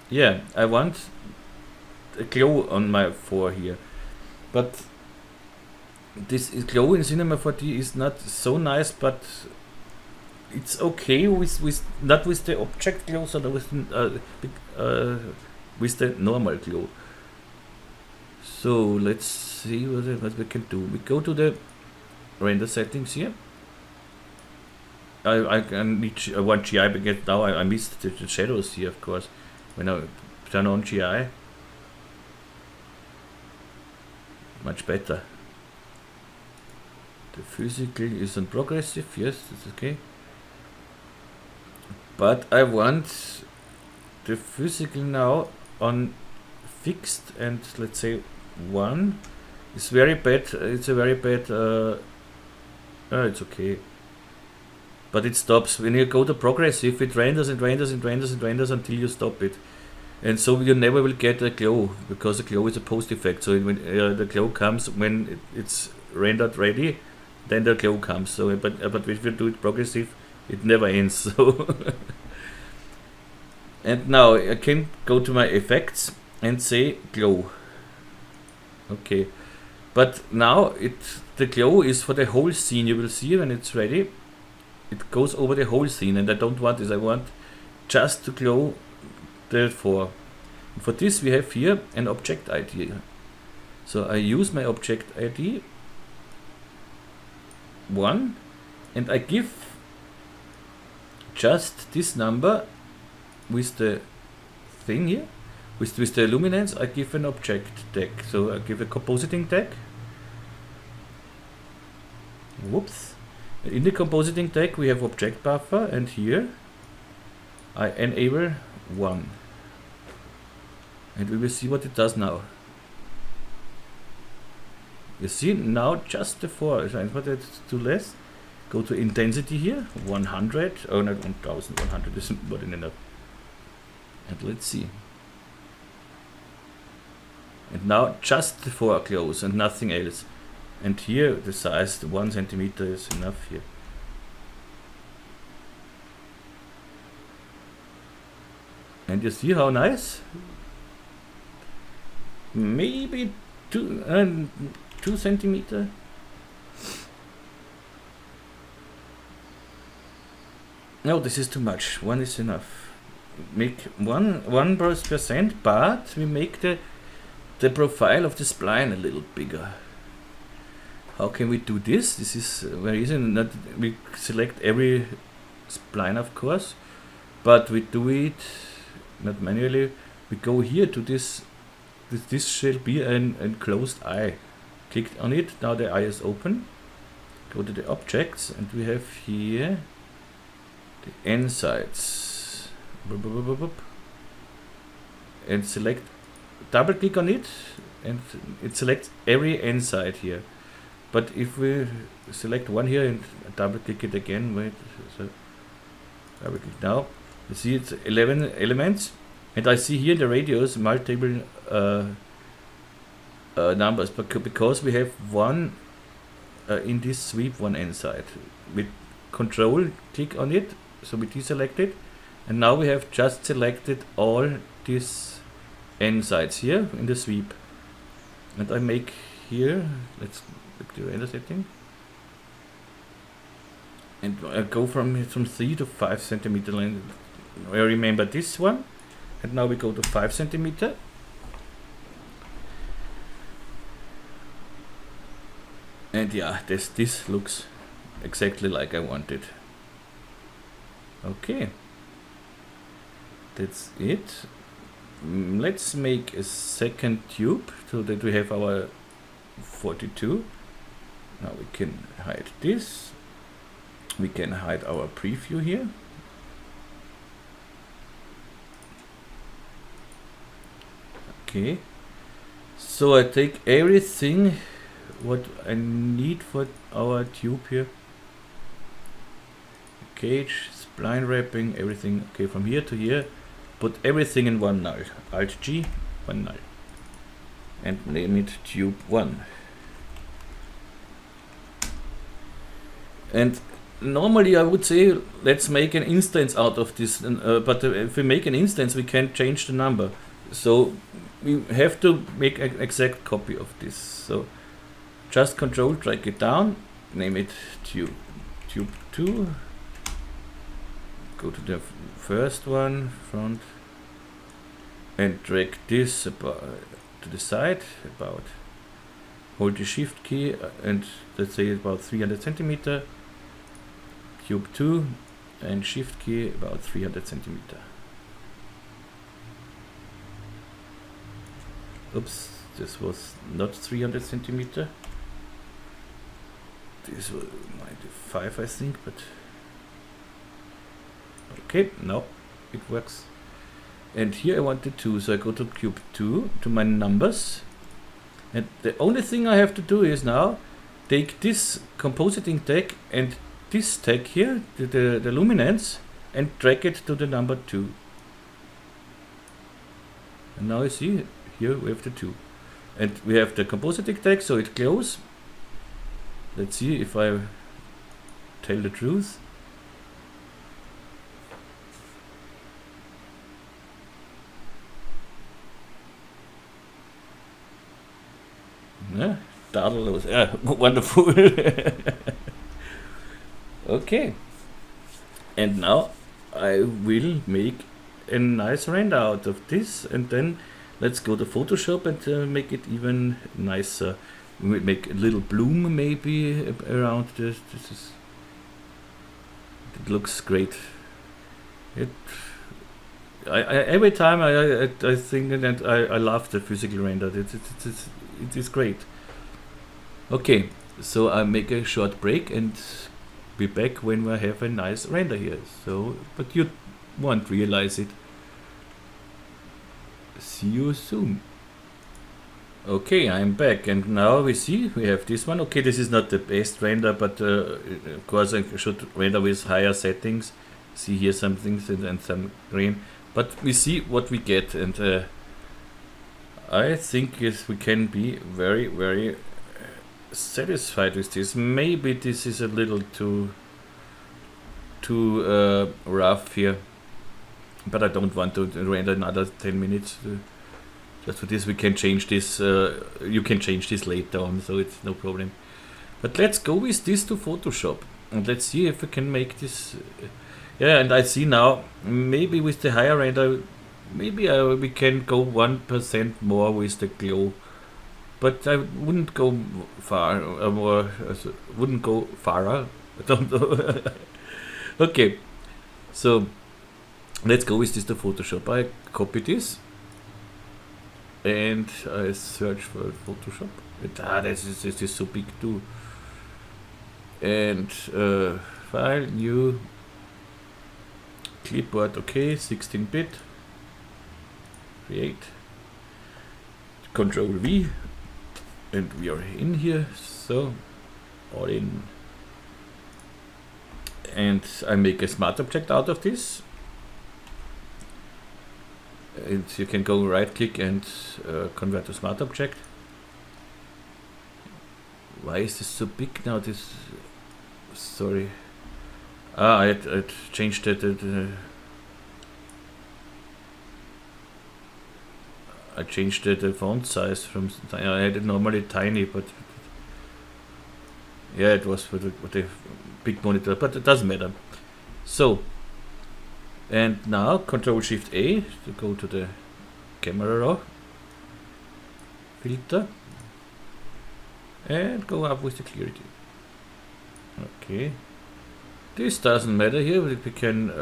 yeah, I want a glow on my 4 here, but this glow in Cinema 4D is not so nice, but it's okay with not with the object glow, so with the normal glow. So let's see what we can do. We go to the render settings here. I want GI because now I missed the shadows here, of course. When I turn on GI, much better. The physical is on progressive, yes, that's okay. But I want the physical now on fixed, and let's say 1. It's very bad. It's a very bad. It's okay. But it stops when you go to progressive. It renders and renders and renders and renders until you stop it, and so you never will get a glow, because the glow is a post effect. So when the glow comes when it's rendered ready, then the glow comes. So but if you do it progressive, it never ends. So and now I can go to my effects and say glow. Okay, but now the glow is for the whole scene. You will see when it's ready, it goes over the whole scene, and I don't want this. I want just to glow the 4. And for this we have here an object ID. So I use my object ID 1, and I give just this number with the thing here, with the luminance. I give an object tag. So I give a compositing tag. Whoops. In the compositing tag we have object buffer, and here I enable 1. And we will see what it does now. You see now just the 4. But it's too less. Go to intensity here, 100. Oh, not 1100 is more than enough. And let's see. And now just the 4 glows and nothing else. And here the size, the 1 centimeter is enough here. And you see how nice? Maybe 2 centimeter. No, this is too much. 1 is enough. Make 1%, but we make the profile of the spline a little bigger. how can we do this? This is very easy. Not we select every spline, of course, but we do it not manually. We go here to this. This shall be an enclosed eye. Click on it. Now the eye is open. Go to the objects, and we have here the end sides. And select. Double click on it, and it selects every end side here. But if we select one here and double click it again, wait, so double click now, you see it's 11 elements, and I see here the radius multiple numbers, but because we have one in this sweep, one end side. With control click on it, so we deselect it, and now we have just selected all these end sides here in the sweep. And I make here, let's look the render setting, and I go from 3 to 5 centimeter line. I remember this one, and now we go to 5 centimeter. And yeah, this looks exactly like I wanted. Okay, that's it. Let's make a second tube so that we have our 42. Now we can hide this. We can hide our preview here. Okay, so I take everything what I need for our tube here. Cage, spline wrapping, everything. Okay, from here to here. Put everything in one null. Alt G, one null. And name it tube 1. And normally I would say let's make an instance out of this, but if we make an instance we can't change the number. So we have to make an exact copy of this. So just control drag it down, name it tube 2. Go to the first one, front, and drag this about to the side, about, hold the shift key, and let's say about 300 centimeter, tube 2, and shift key about 300 centimeter. Oops, this was not 300 centimeter. This was 95, I think, but okay, now it works. And here I want the 2, so I go to cube 2, to my numbers, and the only thing I have to do is now take this compositing tag and this tag here, the luminance, and drag it to the number 2. And now you see here we have the 2, and we have the compositing tag, so it glows. Let's see if I tell the truth. Yeah, DOWNLAODS. Yeah, wonderful. Okay, and now I will make a nice render out of this, and then let's go to Photoshop and make it even nicer. We will make a little bloom maybe around this. It looks great. Every time I think that I love the physical render. It is great. Okay, so I make a short break and be back when we have a nice render here. So, but you won't realize it. See you soon. Okay, I'm back, and now we see we have this one. Okay, this is not the best render, but of course I should render with higher settings. See here some things and some green, but we see what we get, and I think yes, we can be very satisfied with this. Maybe this is a little too rough here, but I don't want to render another 10 minutes. Just for this we can change this, you can change this later on, so it's no problem. But let's go with this to Photoshop, and let's see if we can make this. Yeah, and I see now, maybe with the higher render, maybe we can go 1% more with the glow. but I wouldn't go far, wouldn't go farther. I don't know. Okay, so let's go with this to Photoshop. I copy this and I search for Photoshop. This is so big too. And file, new, clipboard, okay, 16-bit, create, Control V, and we are in here, so all in. And I make a smart object out of this. And you can go right click and convert to smart object. Why is this so big now? This, sorry. I changed I changed the font size from. I had it normally tiny, but yeah, it was for the big monitor, but it doesn't matter. So, and now Control Shift A to go to the camera raw filter and go up with the clarity. Okay, this doesn't matter here, but we can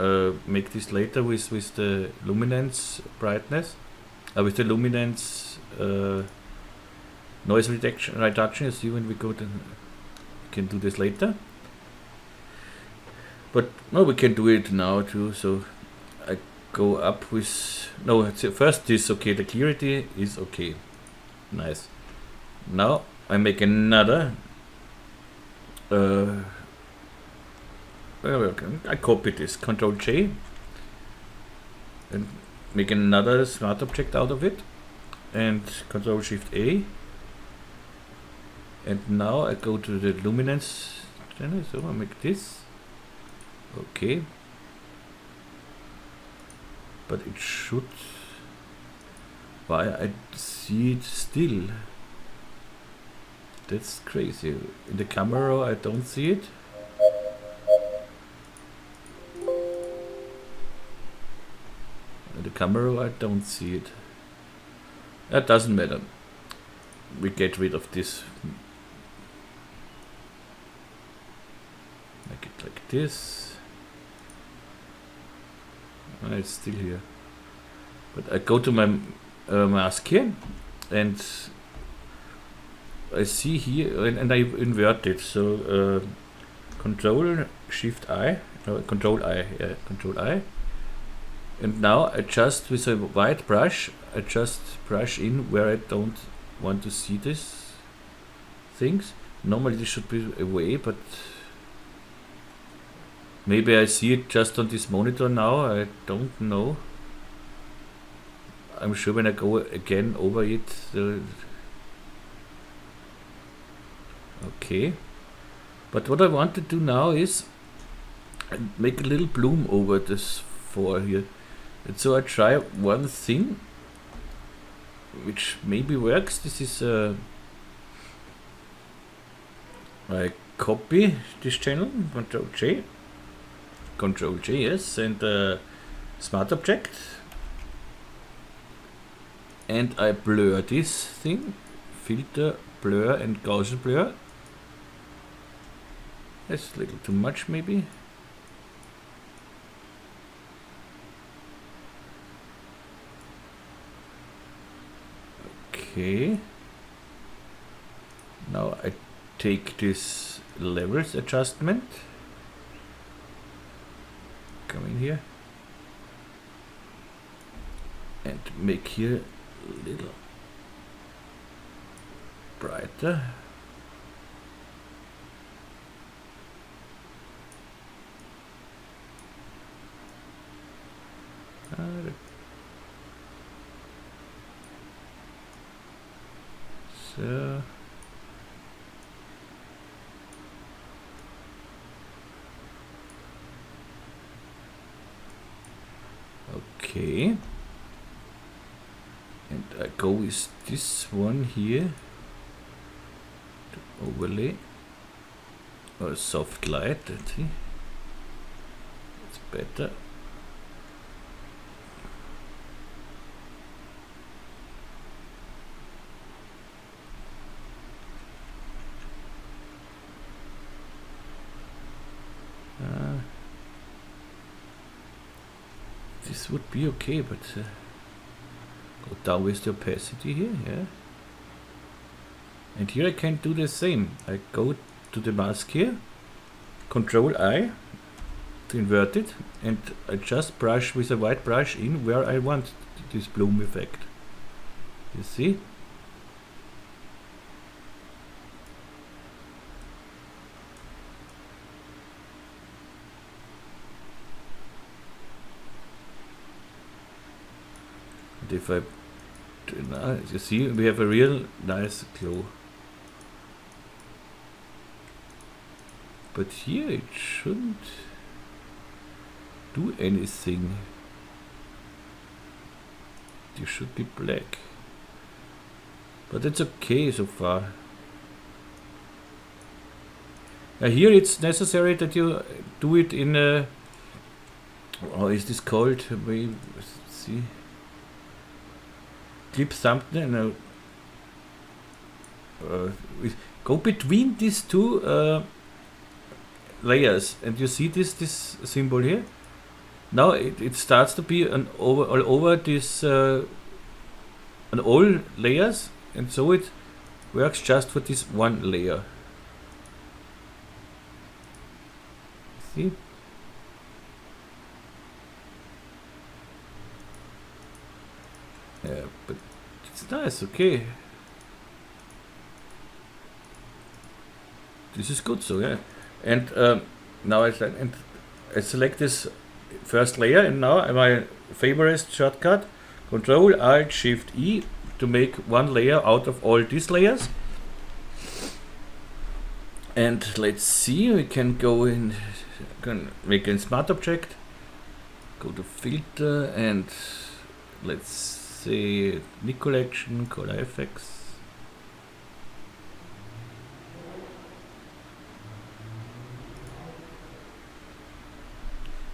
make this later with the luminance brightness, with the luminance noise reduction. You see when we go to, we can do this later. But no, we can do it now too. So I go up with, no, first this, okay, the clarity is okay, nice. Now I make another I copy this, Control J, and make another smart object out of it, and Control Shift A, and now I go to the luminance channel, so I make this, okay, but it should, why I see it still, that's crazy. In the camera I don't see it. In the camera I don't see it. That doesn't matter. We get rid of this. Make it like this. It's still here. But I go to my mask here and I see here, and I invert it. So Control Shift I, no, Control I, yeah, Control I. And now I just, with a white brush, I just brush in where I don't want to see these things. Normally this should be away, but maybe I see it just on this monitor now, I don't know. I'm sure when I go again over it, okay. But what I want to do now is make a little bloom over this 4 here. And so I try one thing which maybe works. This is I copy this channel, Control J, yes, and smart object, and I blur this thing, filter, blur, and Gaussian blur. That's a little too much maybe. Okay, now I take this levels adjustment, come in here and make here a little brighter. So okay, and I go with this one here to overlay or soft light. Let's see, it's better. This would be okay, but go down with the opacity here, yeah. And here I can do the same. I go to the mask here, Control I to invert it, and I just brush with a white brush in where I want this bloom effect. You see? And if I do now, you see, we have a real nice glow. But here it shouldn't do anything. This should be black. But it's okay so far. Here it's necessary that you do it in a... How is this called? We see. Clip thumbnail. Go between these two layers, and you see this symbol here. Now it starts to be all over this on all layers, and so it works just for this one layer. See? Yeah, but it's nice, okay. This is good, so yeah. And now I select this first layer, and now my favorite shortcut, Control Alt Shift E, to make one layer out of all these layers. And let's see, we can go in, can make a smart object, go to filter, and let's say Nig collection, color effects.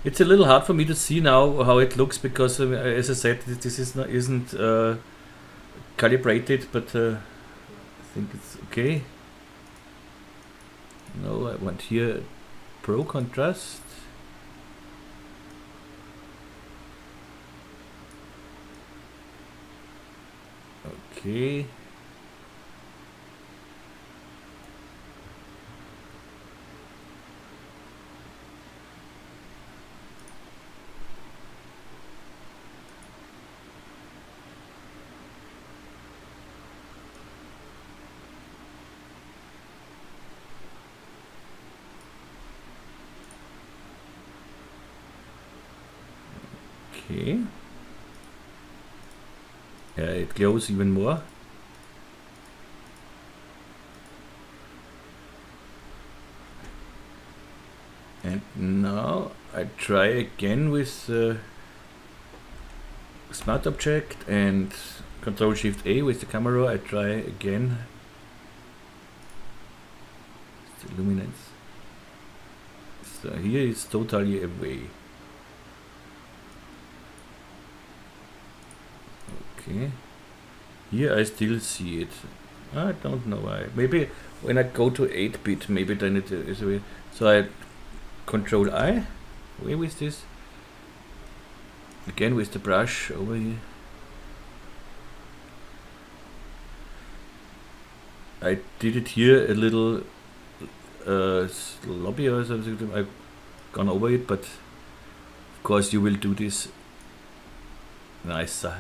It's a little hard for me to see now how it looks, because as I said, this isn't calibrated, but I think it's okay. No, I want here Pro contrast. Okay. Okay. Yeah, it glows even more. And now I try again with Smart Object and Control Shift A with the camera. I try again. It's the luminance. So here it's totally away. Okay, here I still see it. I don't know why. Maybe when I go to 8-bit, maybe then it is away. So I Control I, away with this. Again with the brush over here. I did it here a little sloppy or something. I've gone over it, but of course you will do this nicer.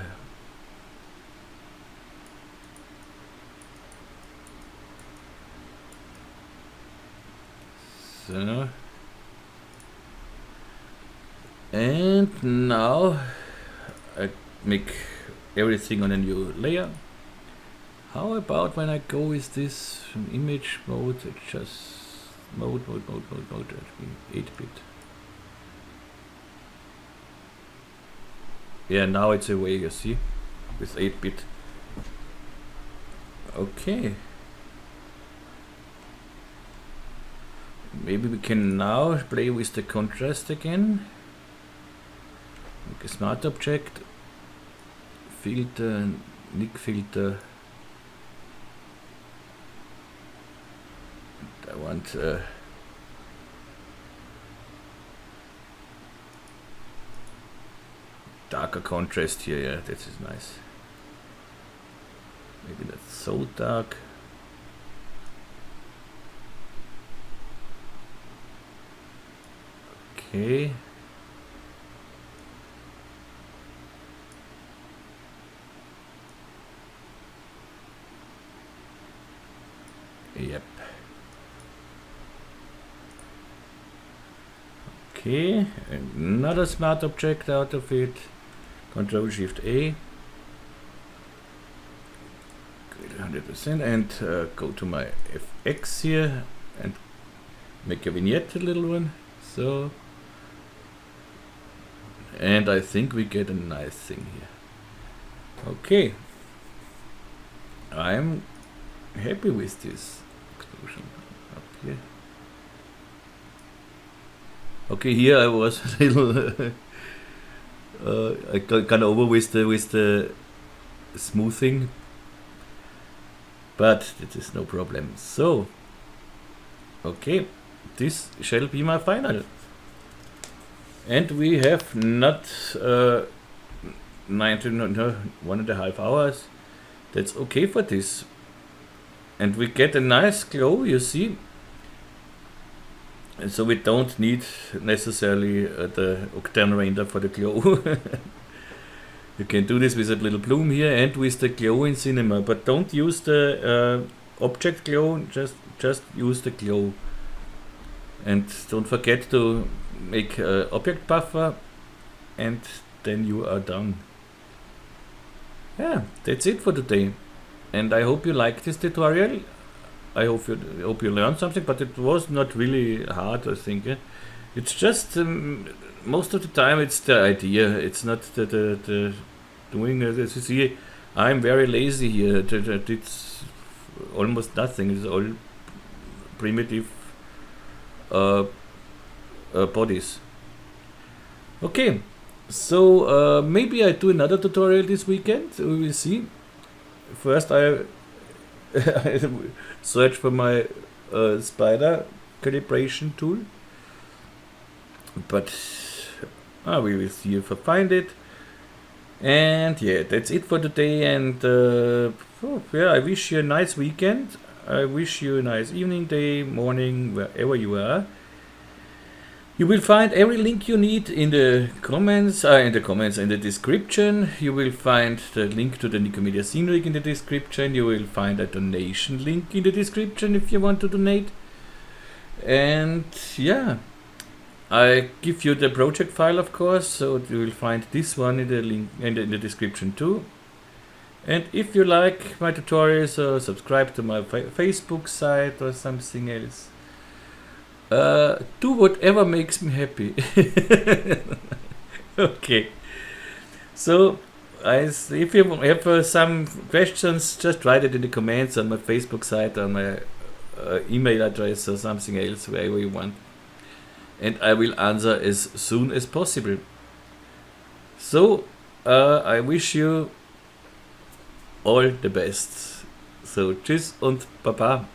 So, and now I make everything on a new layer. How about when I go with this image mode, just mode, 8-bit. Yeah, now it's away, you see, with 8-bit. Okay. Maybe we can now play with the contrast again. Make a smart object, filter, Nig filter. I want darker contrast here, yeah, that is nice. Maybe not so dark. Okay. Yep. Okay, another smart object out of it. Control Shift A. 100% and go to my FX here and make a vignette, a little one. So, and I think we get a nice thing here. Okay, I'm happy with this explosion up here. Okay, here I was a little I got over with the smoothing, but it is no problem. So, okay, this shall be my final. And we have not 1.5 hours. That's okay for this. And we get a nice glow, you see. And so we don't need necessarily the octane render for the glow. You can do this with a little bloom here and with the glow in cinema, but don't use the object glow, just use the glow. And don't forget to make object buffer, and then you are done. Yeah, that's it for today. And I hope you liked this tutorial. I hope you learned something, but it was not really hard, I think. It's just most of the time it's the idea. It's not the doing. As you see, I'm very lazy here. It's almost nothing. It's all primitive bodies. Okay, so maybe I do another tutorial this weekend. We will see. First, I search for my spider calibration tool, but we will see if I find it. And yeah, that's it for today. And yeah, I wish you a nice weekend. I wish you a nice evening, day, morning, wherever you are. You will find every link you need in the comments, in the description. You will find the link to the Nikomedias Scene Rig in the description. You will find a donation link in the description if you want to donate. And yeah, I give you the project file, of course, so you will find this one in the link in the description too. And if you like my tutorials, subscribe to my Facebook site or something else. Do whatever makes me happy. Okay. So, if you have some questions, just write it in the comments on my Facebook site, on my email address or something else, wherever you want. And I will answer as soon as possible. So, I wish you all the best. So, tschüss und baba.